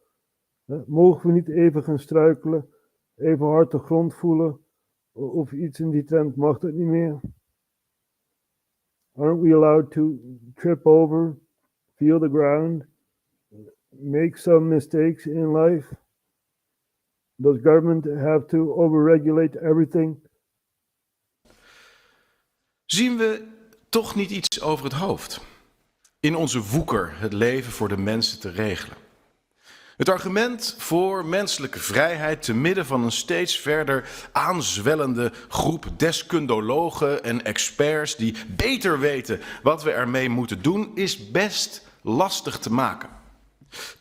Speaker 1: Mogen we niet even gaan struikelen, even hard de grond voelen, of iets in die trend mag dat niet meer? Aren't we allowed to trip over, feel the ground, make some mistakes in life? Does government have to overregulate everything?
Speaker 3: Zien we toch niet iets over het hoofd? In onze woeker het leven voor de mensen te regelen. Het argument voor menselijke vrijheid te midden van een steeds verder aanzwellende groep deskundologen en experts die beter weten wat we ermee moeten doen, is best lastig te maken.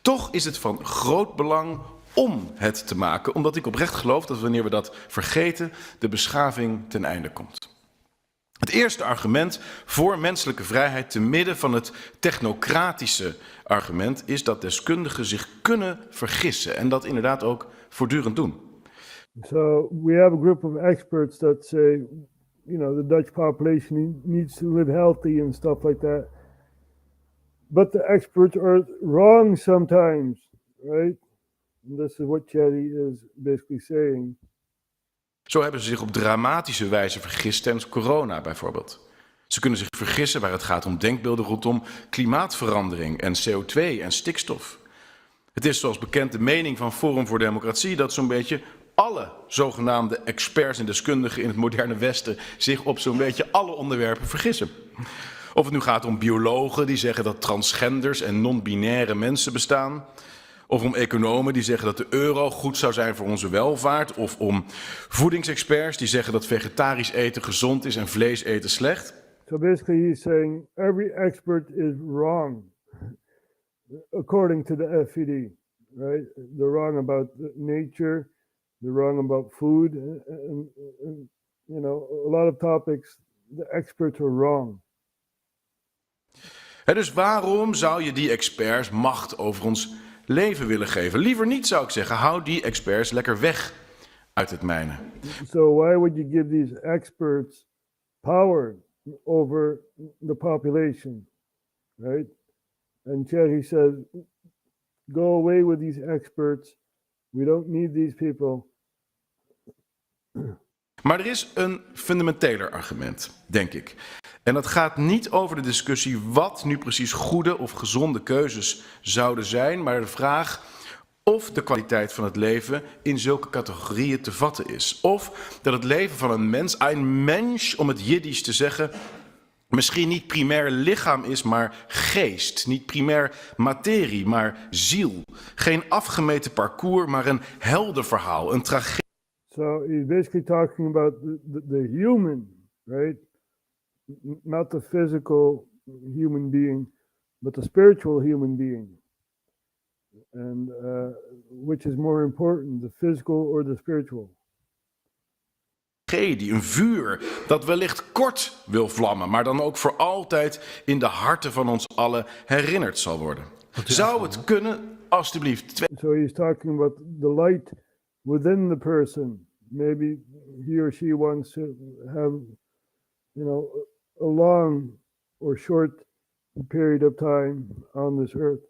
Speaker 3: Toch is het van groot belang om het te maken, omdat ik oprecht geloof dat wanneer we dat vergeten, de beschaving ten einde komt. Het eerste argument voor menselijke vrijheid te midden van het technocratische argument is dat deskundigen zich kunnen vergissen en dat inderdaad ook voortdurend doen.
Speaker 1: So we have a group of experts that say, the Dutch population needs to live healthy and stuff like that. But the experts are wrong sometimes, right? And this is what Chetty is basically saying.
Speaker 3: Zo hebben ze zich op dramatische wijze vergist tijdens corona bijvoorbeeld. Ze kunnen zich vergissen waar het gaat om denkbeelden rondom klimaatverandering en CO2 en stikstof. Het is zoals bekend de mening van Forum voor Democratie dat zo'n beetje alle zogenaamde experts en deskundigen in het moderne Westen zich op zo'n beetje alle onderwerpen vergissen. Of het nu gaat om biologen die zeggen dat transgenders en non-binaire mensen bestaan. Of om economen die zeggen dat de euro goed zou zijn voor onze welvaart. Of om voedingsexperts die zeggen dat vegetarisch eten gezond is en vlees eten slecht.
Speaker 1: So basically he's saying every expert is wrong, according to the FVD, right? They're wrong about nature, they're wrong about food, and a lot of topics, the experts are wrong.
Speaker 3: Dus waarom zou je die experts macht over ons leven willen geven? Liever niet, zou ik zeggen. Hou die experts lekker weg uit het mijne.
Speaker 1: So why would you give these experts power over the population, right? And Thierry says, go away with these experts. We don't need these people.
Speaker 3: Maar er is een fundamenteler argument, denk ik. En dat gaat niet over de discussie wat nu precies goede of gezonde keuzes zouden zijn, maar de vraag of de kwaliteit van het leven in zulke categorieën te vatten is. Of dat het leven van een mens, een mens om het Jiddisch te zeggen, misschien niet primair lichaam is, maar geest. Niet primair materie, maar ziel. Geen afgemeten parcours, maar een helder verhaal, een tragedie.
Speaker 1: So he's basically talking about the human, right? Not the physical human being, but the spiritual human being. And which is more important, the physical or the spiritual?
Speaker 3: Tragedie, een vuur dat wellicht kort wil vlammen, maar dan ook voor altijd in de harten van ons allen herinnerd zal worden. Zou het kunnen, alstublieft?
Speaker 1: So he's talking about the light within the person. Maybe he or she wants to have, a long or short period of time on this earth.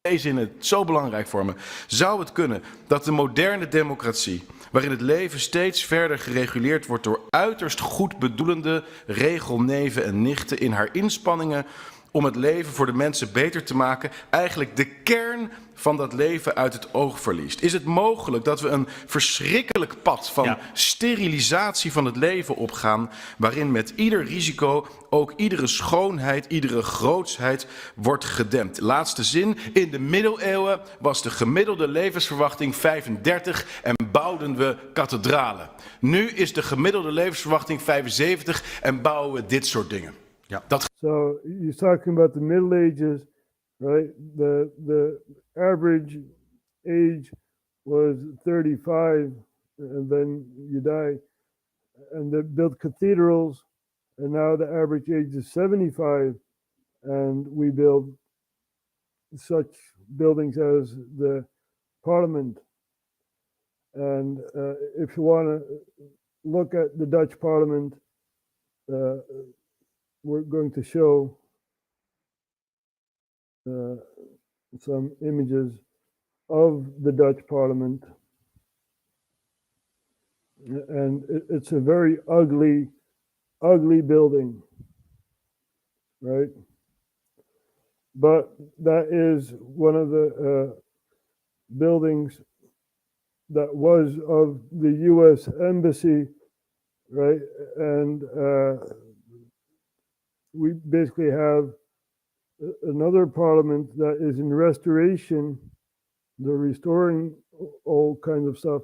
Speaker 3: Deze in het zo belangrijk voor me. Zou het kunnen dat de moderne democratie, waarin het leven steeds verder gereguleerd wordt door uiterst goed bedoelende regelneven en nichten in haar inspanningen om het leven voor de mensen beter te maken, eigenlijk de kern van dat leven uit het oog verliest? Is het mogelijk dat we een verschrikkelijk pad van sterilisatie van het leven opgaan, waarin met ieder risico ook iedere schoonheid, iedere grootsheid wordt gedempt? Laatste zin, in de middeleeuwen was de gemiddelde levensverwachting 35 en bouwden we kathedralen. Nu is de gemiddelde levensverwachting 75 en bouwen we dit soort dingen. Ja.
Speaker 1: So he's talking about the Middle Ages, right? The average age was 35, and then you die. And they built cathedrals, and now the average age is 75, and we build such buildings as the Parliament. And if you want to look at the Dutch Parliament, we're going to show some images of the Dutch Parliament. And it's a very ugly building, right? But that is one of the buildings that was of the U.S. Embassy, right? And we basically have another parliament that is in restoration. They're restoring all kinds of stuff.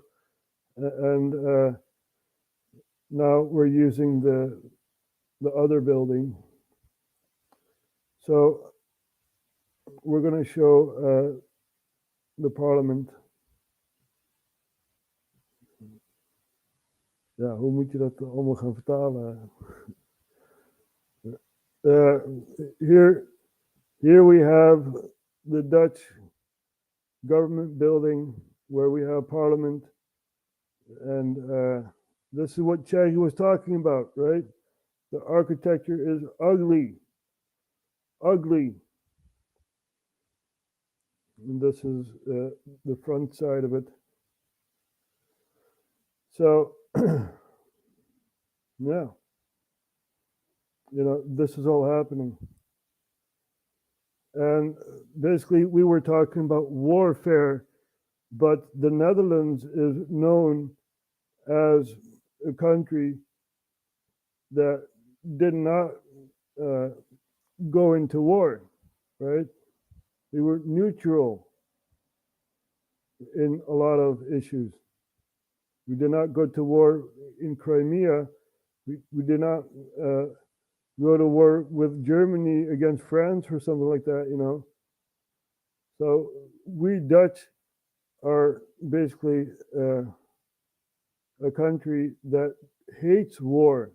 Speaker 1: And now we're using the other building. So we're going to show the parliament. Ja, hoe moet je dat allemaal gaan vertalen? Here we have the Dutch government building where we have parliament. And this is what Chaggy was talking about, right? The architecture is ugly. Ugly. And this is the front side of it. So, yeah. You know, this is all happening. And basically, we were talking about warfare, but the Netherlands is known as a country that did not go into war, right? They were neutral in a lot of issues. We did not go to war in Crimea. We did not go to war with Germany against France or something like that, you know. So we Dutch are basically a country that hates war.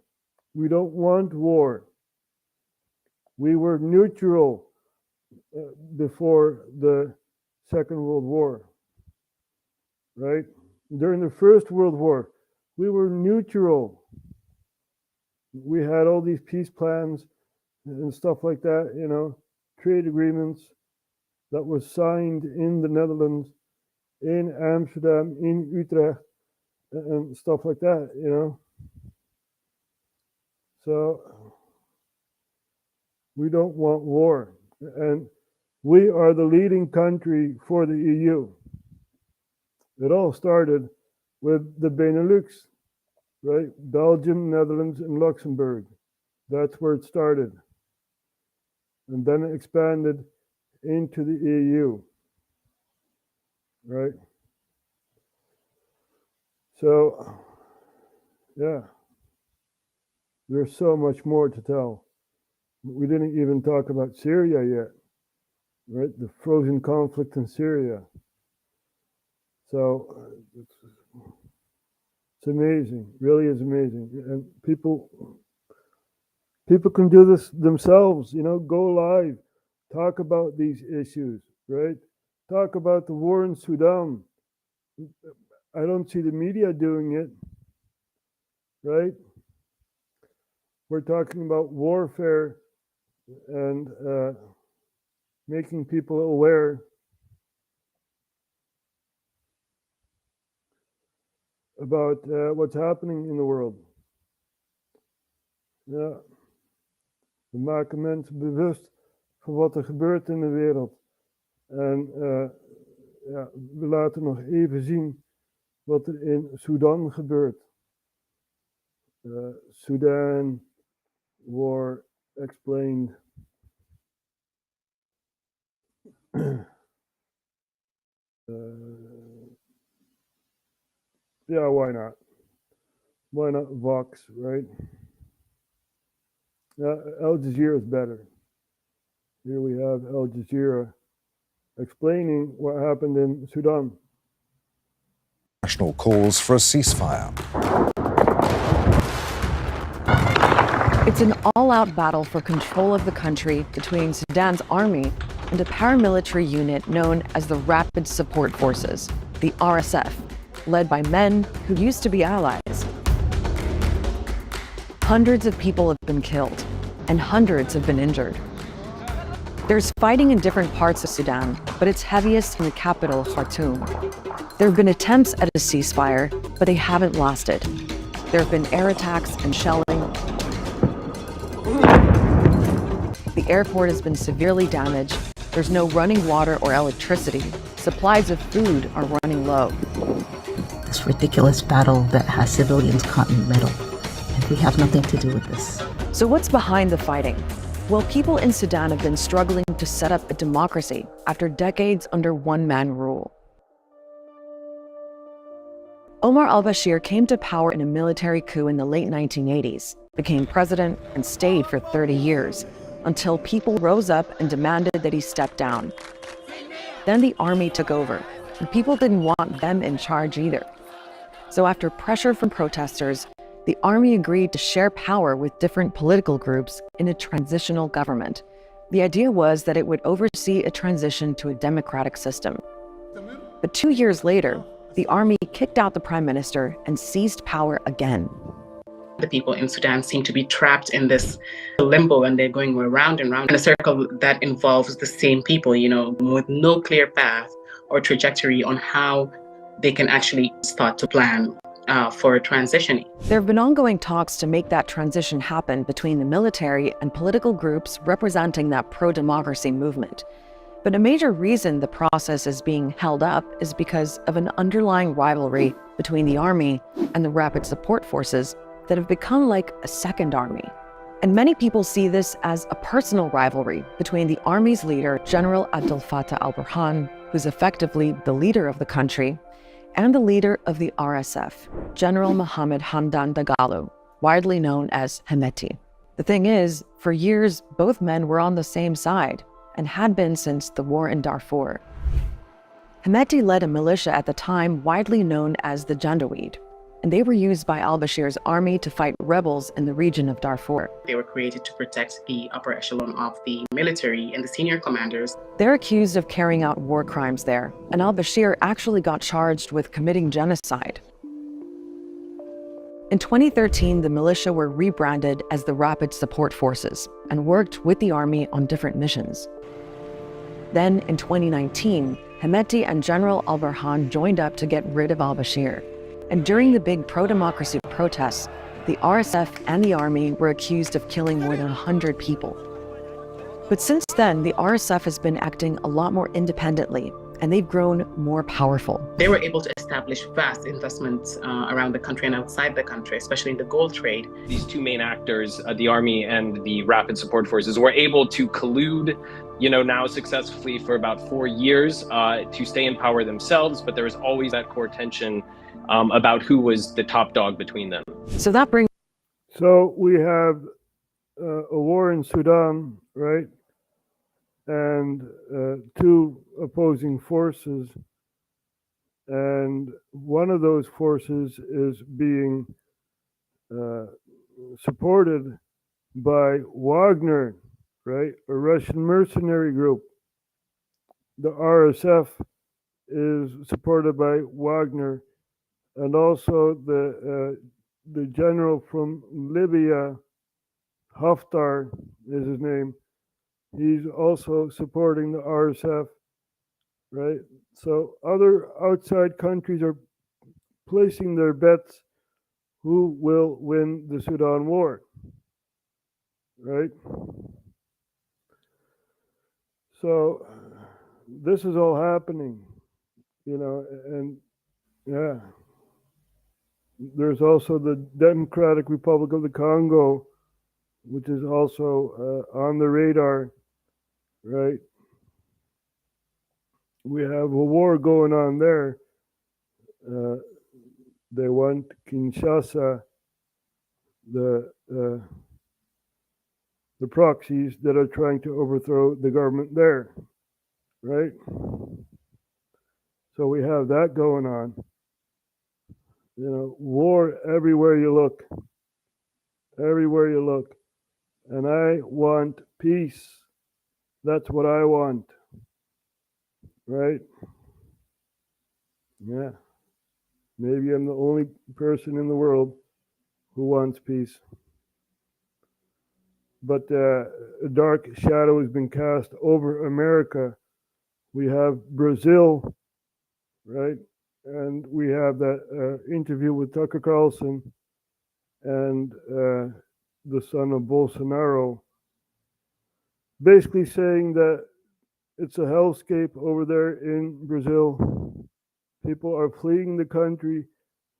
Speaker 1: We don't want war. We were neutral before the Second World War, right? During the First World War, we were neutral. We had all these peace plans and stuff like that, you know, trade agreements that was signed in the Netherlands, in Amsterdam, in Utrecht, and stuff like that, you know. So we don't want war. And we are the leading country for the EU. It all started with the Benelux, right? Belgium, Netherlands, and Luxembourg. That's where it started. And then it expanded into the EU, right? So, yeah, there's so much more to tell. We didn't even talk about Syria yet, right? The frozen conflict in Syria. So it's amazing, really is amazing. And people can do this themselves, you know, go live, talk about these issues, right? Talk about the war in Sudan. I don't see the media doing it, right? We're talking about warfare and making people aware about what's happening in the world. Ja, we maken mensen bewust van wat er gebeurt in de wereld. En ja, we laten nog even zien wat er in Sudan gebeurt. Sudan War explained. Yeah, why not? Why not Vox, right? Al Jazeera is better. Here we have Al Jazeera explaining what happened in Sudan.
Speaker 2: National calls for a ceasefire.
Speaker 22: It's an all-out battle for control of the country between Sudan's army
Speaker 4: and a paramilitary unit known as the Rapid Support Forces, the RSF, led by men who used to be allies. Hundreds of people have been killed, and hundreds have been injured. There's fighting in different parts of Sudan, but it's heaviest in the capital, Khartoum. There have been attempts at a ceasefire, but they haven't lasted. There have been air attacks and shelling. The airport has been severely damaged. There's no running water or electricity. Supplies of food are running low.
Speaker 22: This ridiculous battle that has civilians caught in the middle, and we have nothing to do with this.
Speaker 4: So what's behind the fighting? Well, people in Sudan have been struggling to set up a democracy after decades under one-man rule. Omar al-Bashir came to power in a military coup in the late 1980s, became president, and stayed for 30 years, until people rose up and demanded that he step down. Then the army took over, and people didn't want them in charge either. So after pressure from protesters, the army agreed to share power with different political groups in a transitional government. The idea was that it would oversee a transition to a democratic system. But 2 years later, the army kicked out the prime minister and seized power again.
Speaker 23: The people in Sudan seem to be trapped in this limbo, and they're going round and round in a circle that involves the same people, with no clear path or trajectory on how they can actually start to plan for transitioning.
Speaker 4: There have been ongoing talks to make that transition happen between the military and political groups representing that pro-democracy movement. But a major reason the process is being held up is because of an underlying rivalry between the army and the Rapid Support Forces that have become like a second army. And many people see this as a personal rivalry between the army's leader, General Abdel Fattah al-Burhan, who's effectively the leader of the country, and the leader of the RSF, General Mohammed Hamdan Dagalo, widely known as Hemeti. The thing is, for years, both men were on the same side and had been since the war in Darfur. Hemeti led a militia at the time widely known as the Janjaweed, and they were used by al-Bashir's army to fight rebels in the region of Darfur.
Speaker 23: They were created to protect the upper echelon of the military and the senior commanders.
Speaker 4: They're accused of carrying out war crimes there, and al-Bashir actually got charged with committing genocide. In 2013, the militia were rebranded as the Rapid Support Forces and worked with the army on different missions. Then, in 2019, Hemeti and General al-Burhan joined up to get rid of al-Bashir. And during the big pro-democracy protests, the RSF and the army were accused of killing more than 100 people. But since then, the RSF has been acting a lot more independently, and they've grown more powerful.
Speaker 23: They were able to establish vast investments around the country and outside the country, especially in the gold trade.
Speaker 24: These two main actors, the army and the Rapid Support Forces, were able to collude, now successfully for about 4 years to stay in power themselves, but there was always that core tension about who was the top dog between them.
Speaker 1: So we have a war in Sudan, right? And two opposing forces. And one of those forces is being supported by Wagner, right? A Russian mercenary group. The RSF is supported by Wagner. And also the general from Libya, Haftar is his name. He's also supporting the RSF, right? So other outside countries are placing their bets who will win the Sudan war, right? So this is all happening, and yeah. There's also the Democratic Republic of the Congo, which is also on the radar, right? We have a war going on there. They want Kinshasa, the proxies that are trying to overthrow the government there, right? So we have that going on. War everywhere you look. Everywhere you look. And I want peace. That's what I want. Right? Yeah. Maybe I'm the only person in the world who wants peace. But a dark shadow has been cast over America. We have Brazil, right? And we have that interview with Tucker Carlson and the son of Bolsonaro, basically saying that it's a hellscape over there in Brazil. People are fleeing the country.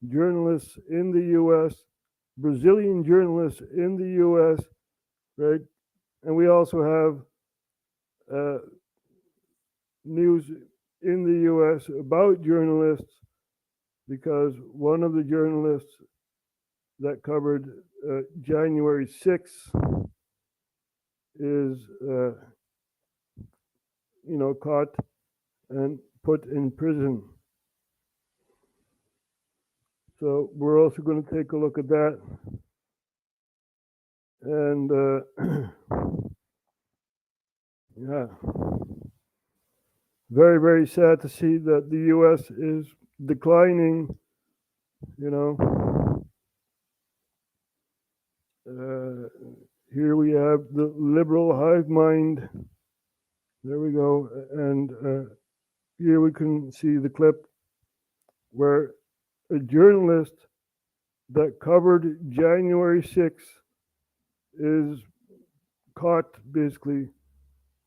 Speaker 1: Journalists in the U.S., Brazilian journalists in the U.S., right? And we also have news in the U.S. about journalists, because one of the journalists that covered January 6th is, caught and put in prison. So we're also going to take a look at that. And yeah, very, very sad to see that the U.S. is declining, here we have the liberal hive mind. There we go. And here we can see the clip where a journalist that covered January 6th is caught basically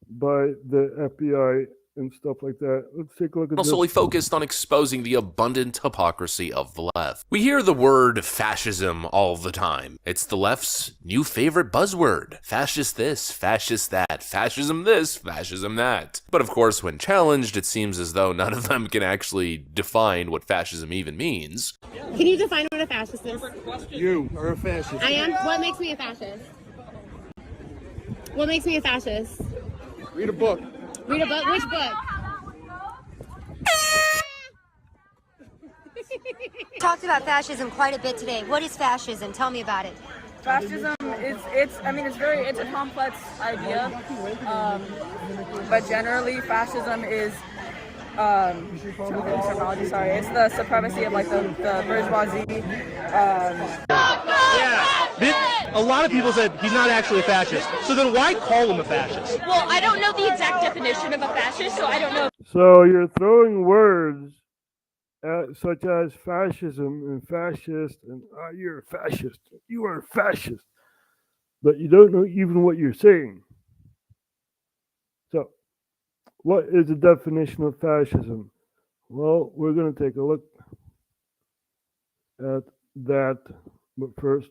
Speaker 1: by the FBI and stuff like that. Let's take a look at this.
Speaker 5: Solely focused on exposing the abundant hypocrisy of the left. We hear the word fascism all the time. It's the left's new favorite buzzword. Fascist this, fascist that, fascism this, fascism that. But of course, when challenged, it seems as though none of them can actually define what fascism even means.
Speaker 6: Can you define what a fascist is?
Speaker 1: You are a fascist.
Speaker 6: I am? What makes me a fascist? What makes me a fascist?
Speaker 1: Read a book.
Speaker 6: Read a book? Which book?
Speaker 7: Talked about fascism quite a bit today. What is fascism? Tell me about it.
Speaker 8: Fascism is, it's a complex idea, but generally fascism is, it's the supremacy of like the bourgeoisie.
Speaker 13: A lot of people said he's not actually a fascist. So then why call him a fascist?
Speaker 12: Well, I don't know the exact definition of a fascist, so I don't know.
Speaker 1: So you're throwing words such as fascism and fascist, and you're a fascist. You are a fascist. But you don't know even what you're saying. So, what is the definition of fascism? Well, we're going to take a look at that, but first.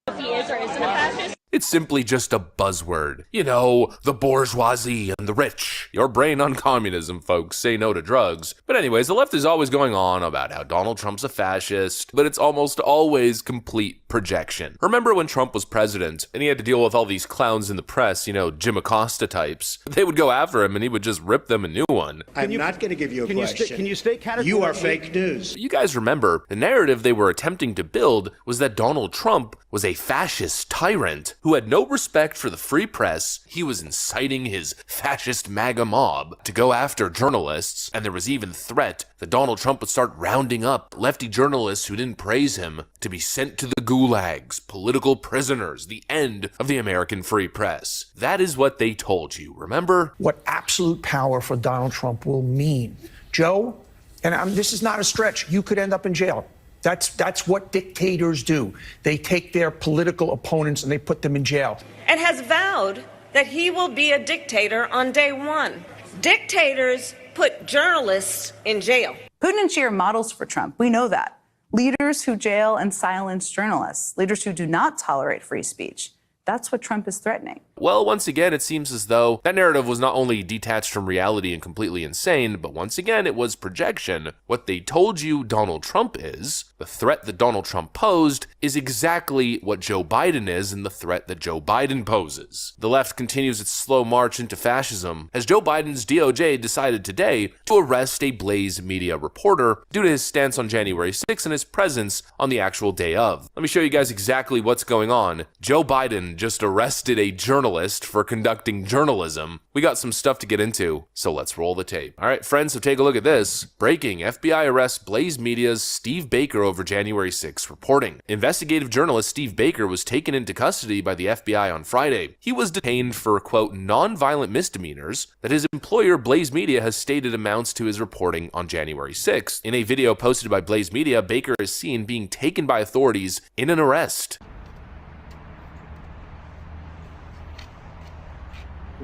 Speaker 12: If he is or isn't a fascist.
Speaker 5: It's simply just a buzzword. You know, the bourgeoisie and the rich. Your brain on communism, folks. Say no to drugs. But anyways, the left is always going on about how Donald Trump's a fascist, but it's almost always complete projection. Remember when Trump was president and he had to deal with all these clowns in the press, Jim Acosta types? They would go after him and he would just rip them a new one.
Speaker 25: I'm not going to give you a question.
Speaker 13: Can you state categorically?
Speaker 25: You are fake news.
Speaker 5: You guys remember, the narrative they were attempting to build was that Donald Trump was a fascist tyrant who had no respect for the free press. He was inciting his fascist MAGA mob to go after journalists, and there was even threat that Donald Trump would start rounding up lefty journalists who didn't praise him to be sent to the gulags, political prisoners, the end of the American free press. That is what they told you, remember?
Speaker 11: What absolute power for Donald Trump will mean. Joe, and this is not a stretch, you could end up in jail. That's what dictators do. They take their political opponents and they put them in jail.
Speaker 26: And has vowed that he will be a dictator on day one. Dictators put journalists in jail.
Speaker 27: Putin and Xi are models for Trump. We know that. Leaders who jail and silence journalists. Leaders who do not tolerate free speech. That's what Trump is threatening.
Speaker 5: Well, once again, it seems as though that narrative was not only detached from reality and completely insane, but once again, it was projection. What they told you Donald Trump is, the threat that Donald Trump posed, is exactly what Joe Biden is and the threat that Joe Biden poses. The left continues its slow march into fascism as Joe Biden's DOJ decided today to arrest a Blaze Media reporter due to his stance on January 6th and his presence on the actual day of. Let me show you guys exactly what's going on. Joe Biden Biden just arrested a journalist for conducting journalism. We got some stuff to get into, so let's roll the tape. All right, friends, so take a look at this. Breaking: FBI arrests Blaze Media's Steve Baker over January 6th reporting. Investigative journalist Steve Baker was taken into custody by the FBI on Friday. He was detained for, quote, non-violent misdemeanors that his employer Blaze Media has stated amounts to his reporting on January 6th. In a video posted by Blaze Media, Baker is seen being taken by authorities in an arrest.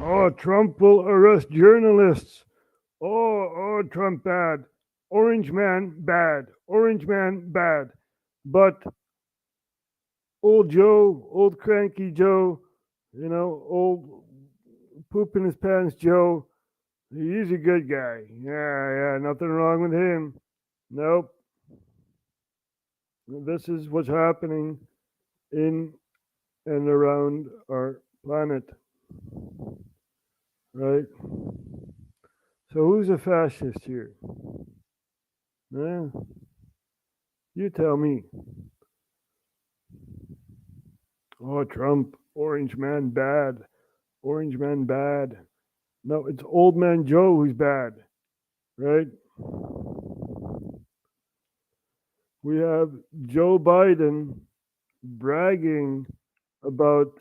Speaker 1: Oh, Trump will arrest journalists. Oh, Trump bad. Orange man bad. Orange man bad. But old Joe, old cranky Joe, old poop in his pants Joe, he's a good guy. Yeah, nothing wrong with him. Nope. This is what's happening in and around our planet. Right? So who's a fascist here? You tell me. Oh, Trump, orange man bad. Orange man bad. No, it's old man Joe who's bad. Right? We have Joe Biden bragging about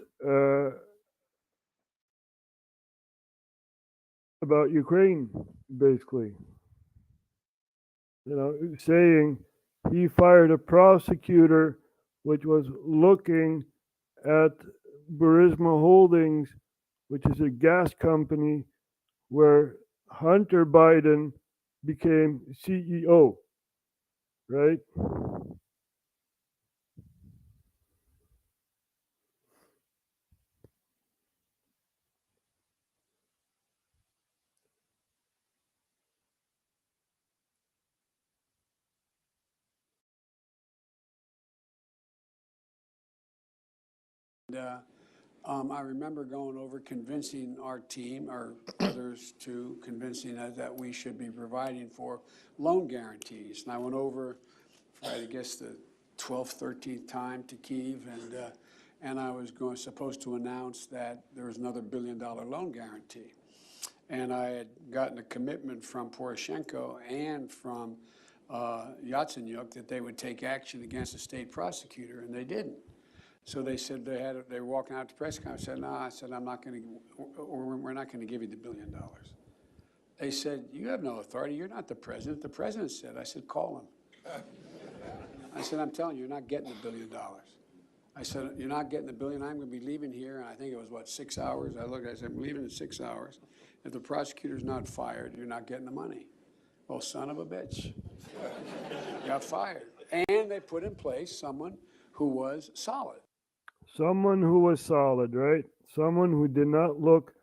Speaker 1: Ukraine, basically. Saying he fired a prosecutor which was looking at Burisma Holdings, which is a gas company where Hunter Biden became CEO, right?
Speaker 9: I remember going over convincing our team, or others too, convincing us that we should be providing for loan guarantees. And I went over for, I guess, the 12th, 13th time to Kyiv, and I was supposed to announce that there was another $1 billion loan guarantee. And I had gotten a commitment from Poroshenko and from Yatsenyuk that they would take action against the state prosecutor, and they didn't. So they said they were walking out to press conference. I said, no, I'm not going to, we're not going to give you the $1 billion. They said, you have no authority. You're not the president. The president said. I said, call him. I said, I'm telling you, you're not getting the $1 billion. I said, you're not getting the $1 billion. I'm going to be leaving here. And I think it was, 6 hours? I looked, I said, I'm leaving in 6 hours. If the prosecutor's not fired, you're not getting the money. Well, son of a bitch. Got fired. And they put in place someone who was solid.
Speaker 1: Someone who was solid, right? Someone who did not look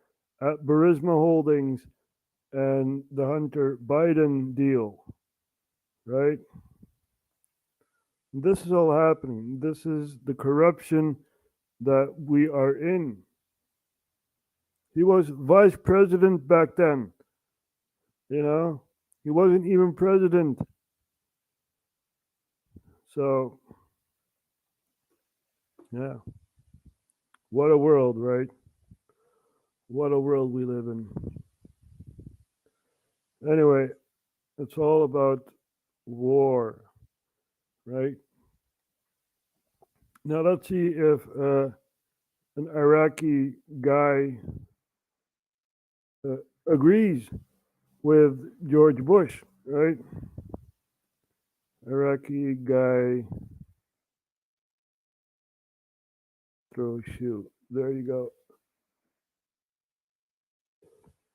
Speaker 1: at Burisma Holdings and the Hunter Biden deal, right? This is all happening. This is the corruption that we are in. He was vice president back then. He wasn't even president. So, yeah. What a world, right? What a world we live in. Anyway, it's all about war, right? Now let's see if an Iraqi guy agrees with George Bush, right? Iraqi guy. Throw shoe. There you go.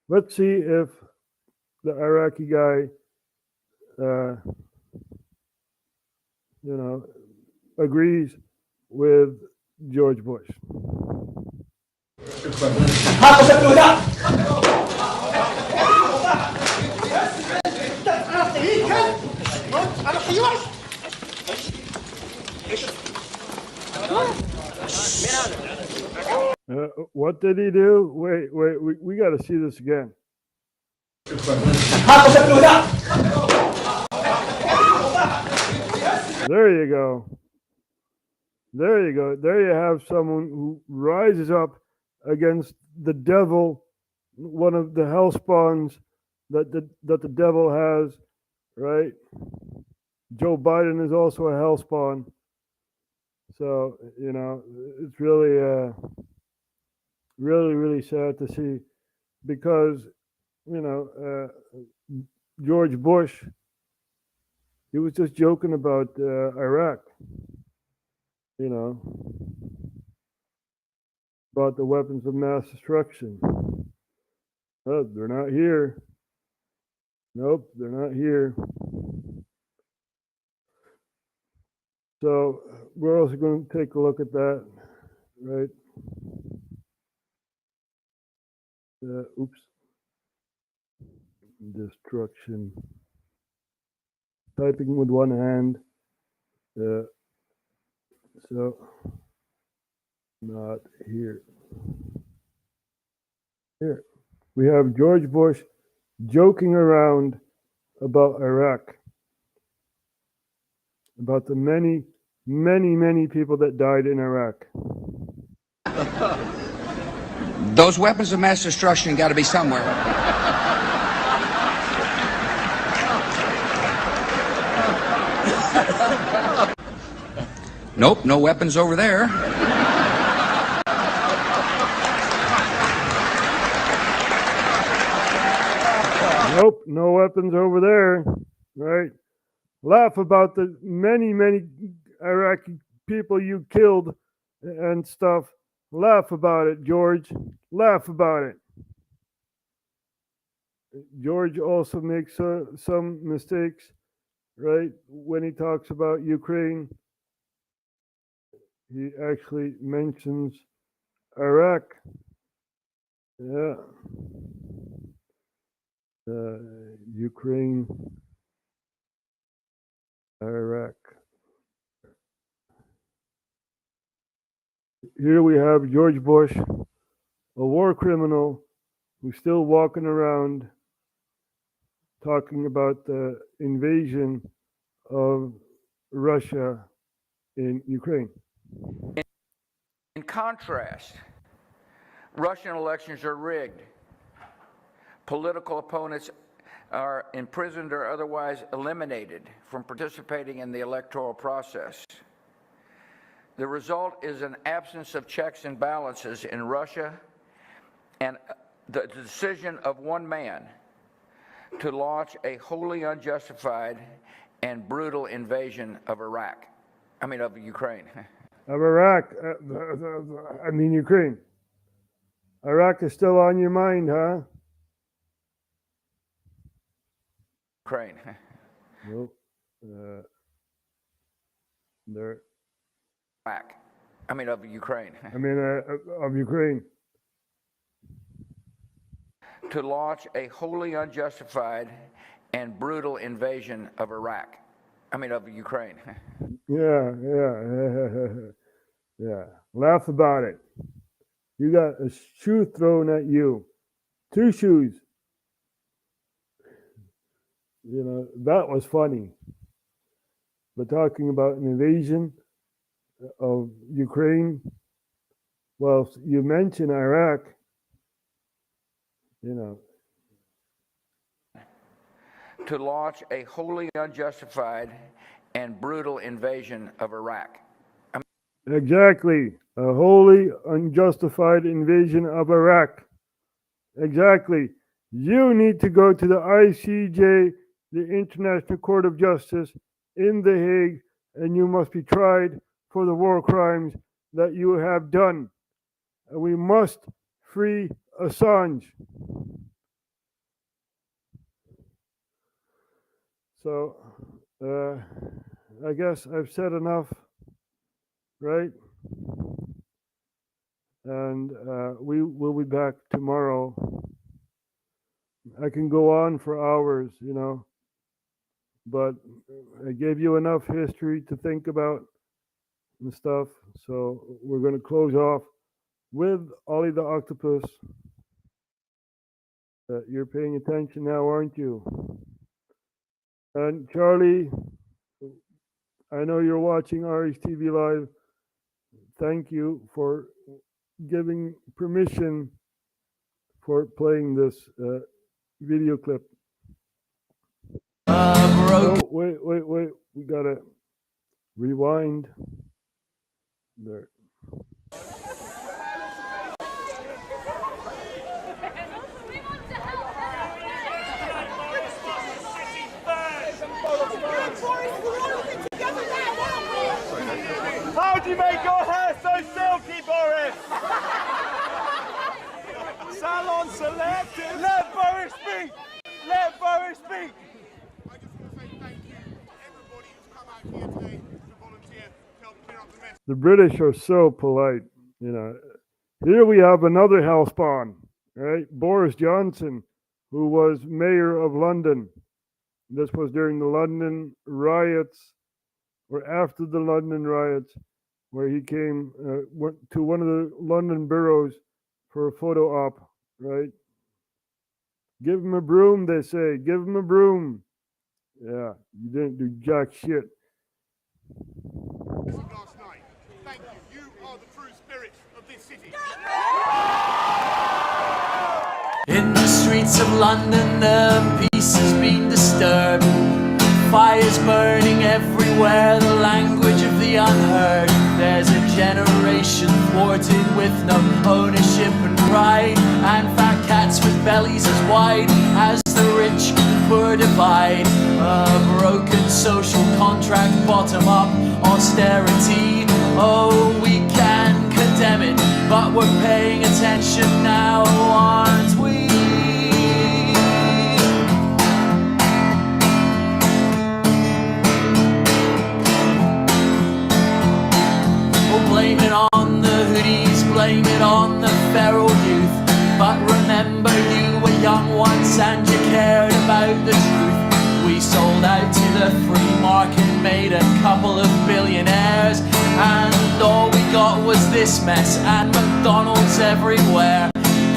Speaker 1: Let's see if the Iraqi guy, agrees with George Bush. What did he do? Wait, we got to see this again. There you go. There you go. There you have someone who rises up against the devil, one of the hell spawns that the devil has, right? Joe Biden is also a hell spawn. So, you know, it's really, really sad to see, because, you know, George Bush, he was just joking about Iraq, you know, about the weapons of mass destruction. Oh, they're not here. Nope, they're not here. So we're also going to take a look at that, right? Oops. Destruction. Typing with one hand. So, not here. Here. We have George Bush joking around about Iraq, about the many, many people that died in Iraq.
Speaker 10: Those weapons of mass destruction got to be somewhere. Nope, no weapons over there.
Speaker 1: Nope, no weapons over there, right? Laugh about the many Iraqi people you killed and stuff. Laugh about it, George. Laugh about it. George also makes some mistakes, right? When he talks about Ukraine, he actually mentions Iraq. Yeah. Ukraine, Iraq. Here we have George Bush, a war criminal who's still walking around talking about the invasion of Russia in Ukraine.
Speaker 14: In contrast, Russian elections are rigged. Political opponents are imprisoned or otherwise eliminated from participating in the electoral process. The result is an absence of checks and balances in Russia and the decision of one man to launch a wholly unjustified and brutal invasion of Ukraine.
Speaker 1: Of Iraq, Ukraine. Iraq is still on your mind, huh?
Speaker 14: Ukraine.
Speaker 1: Nope. There.
Speaker 14: Of Ukraine.
Speaker 1: Of Ukraine.
Speaker 14: To launch a wholly unjustified and brutal invasion of Ukraine.
Speaker 1: Yeah. Laugh about it. You got a shoe thrown at you. 2 shoes. You know, that was funny. But talking about an invasion of Ukraine, well, you mentioned Iraq, you know.
Speaker 14: To launch a wholly unjustified and brutal invasion of Iraq.
Speaker 1: Exactly. A wholly unjustified invasion of Iraq. Exactly. You need to go to the ICJ, the International Court of Justice in The Hague, and you must be tried for the war crimes that you have done. And we must free Assange. So, I guess I've said enough, right? And we will be back tomorrow. I can go on for hours, you know, but I gave you enough history to think about and stuff. So we're going to close off with Ollie the Octopus. You're paying attention now, aren't you? And Charlie, I know you're watching RHTVLive. thank you for giving permission for playing this video clip. Oh, wait. We gotta rewind. There.
Speaker 15: How'd you make your hair so silky, Boris? Salon selected. Let Boris speak. Let Boris speak.
Speaker 16: I just want to say thank you to everybody who's come out here today to volunteer to help clear up the mess.
Speaker 1: The British are so polite, you know. Here we have another hellspawn, right? Boris Johnson, who was mayor of London. This was during the London riots, or after the London riots, where he came went to one of the London boroughs for a photo op, right? Give him a broom, they say. Give him a broom. Yeah, you didn't do jack shit.
Speaker 16: Last night. Thank you. You are the true spirit of this city.
Speaker 17: In the streets of London, the peace has been disturbed. Fires burning everywhere, the language of the unheard. There's a generation thwarted with no ownership and pride, and fat cats with bellies as wide as the rich and poor divide. A broken social contract, bottom up austerity. Oh, we can condemn it, but we're paying attention now, aren't we? Blame it on the hoodies, blame it on the feral youth. But remember, you were young once and you cared about the truth. We sold out to the free market, made a couple of billionaires, and all we got was this mess and McDonald's everywhere.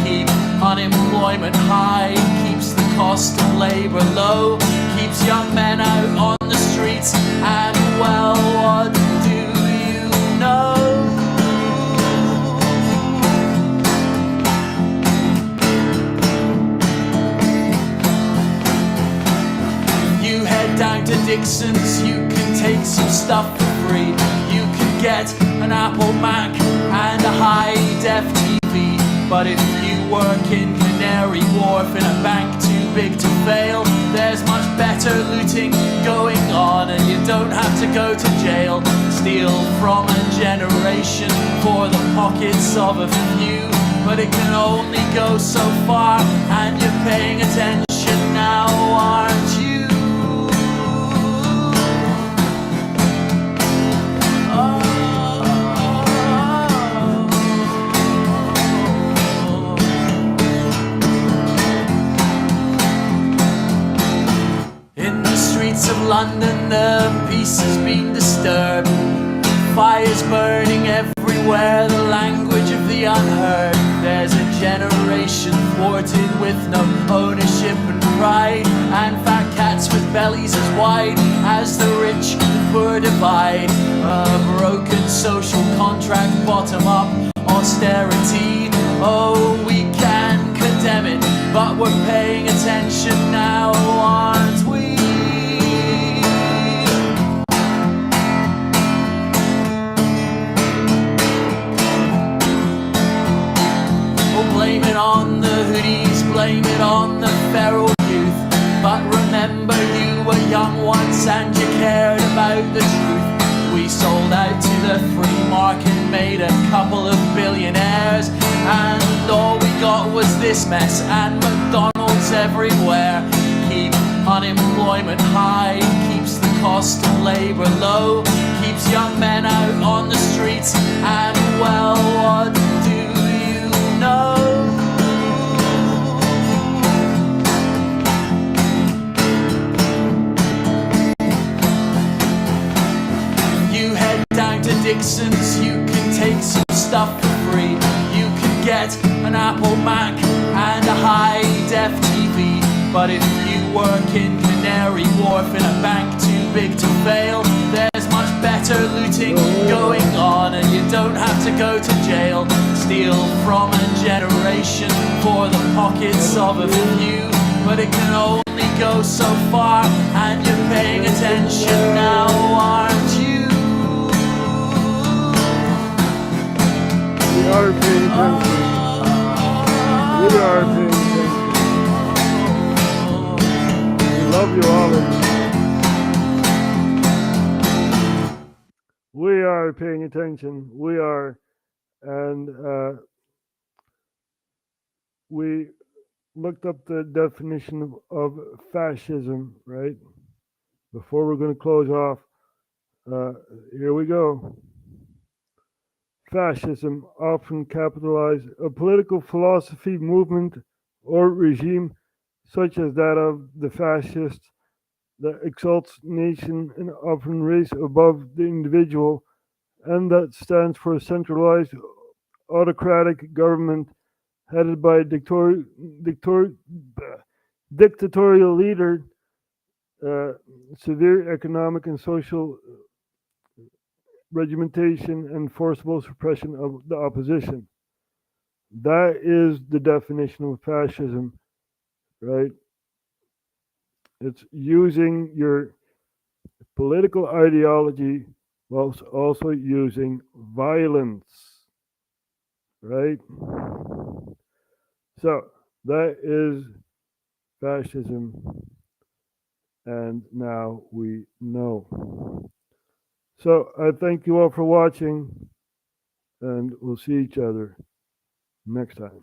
Speaker 17: Keep unemployment high, keeps the cost of labour low, keeps young men out on the streets, and well, what do you know? Down to Dixon's, you can take some stuff for free. You can get an Apple Mac and a high-def TV. But if you work in Canary Wharf in a bank too big to fail, there's much better looting going on, and you don't have to go to jail. Steal from a generation for the pockets of a few, but it can only go so far, and you're paying attention now, aren't you? Of London, the peace has been disturbed. Fires burning everywhere, the language of the unheard. There's a generation thwarted with no ownership and pride, and fat cats with bellies as wide as the rich and poor divide. A broken social contract, bottom up austerity. Oh, we can condemn it, but we're paying attention now, aren't we? Blame it on the hoodies, blame it on the feral youth. But remember, you were young once and you cared about the truth. We sold out to the free market, made a couple of billionaires, and all we got was this mess and McDonald's everywhere. Keep unemployment high, keeps the cost of labour low, keeps young men out on the streets, and well, what do you know? Dixon's, you can take some stuff for free. You can get an Apple Mac and a high-def TV. But if you work in Canary Wharf in a bank too big to fail, there's much better better looting going on, and you don't have to go to jail. Steal from a generation for the pockets of a few, but it can only go so far, and you're paying attention now, aren't you?
Speaker 1: We are paying attention. We are paying attention. We love you all. We are paying attention. We are. And we looked up the definition of fascism, right? Before we're going to close off, here we go. Fascism, often capitalized, a political philosophy, movement, or regime such as that of the fascists that exalts nation and often race above the individual, and that stands for a centralized autocratic government headed by a dictatorial leader, severe economic and social regimentation, and forcible suppression of the opposition. That is the definition of fascism, right? It's using your political ideology whilst also using violence, right? So that is fascism, and now we know. So I thank you all for watching, and we'll see each other next time.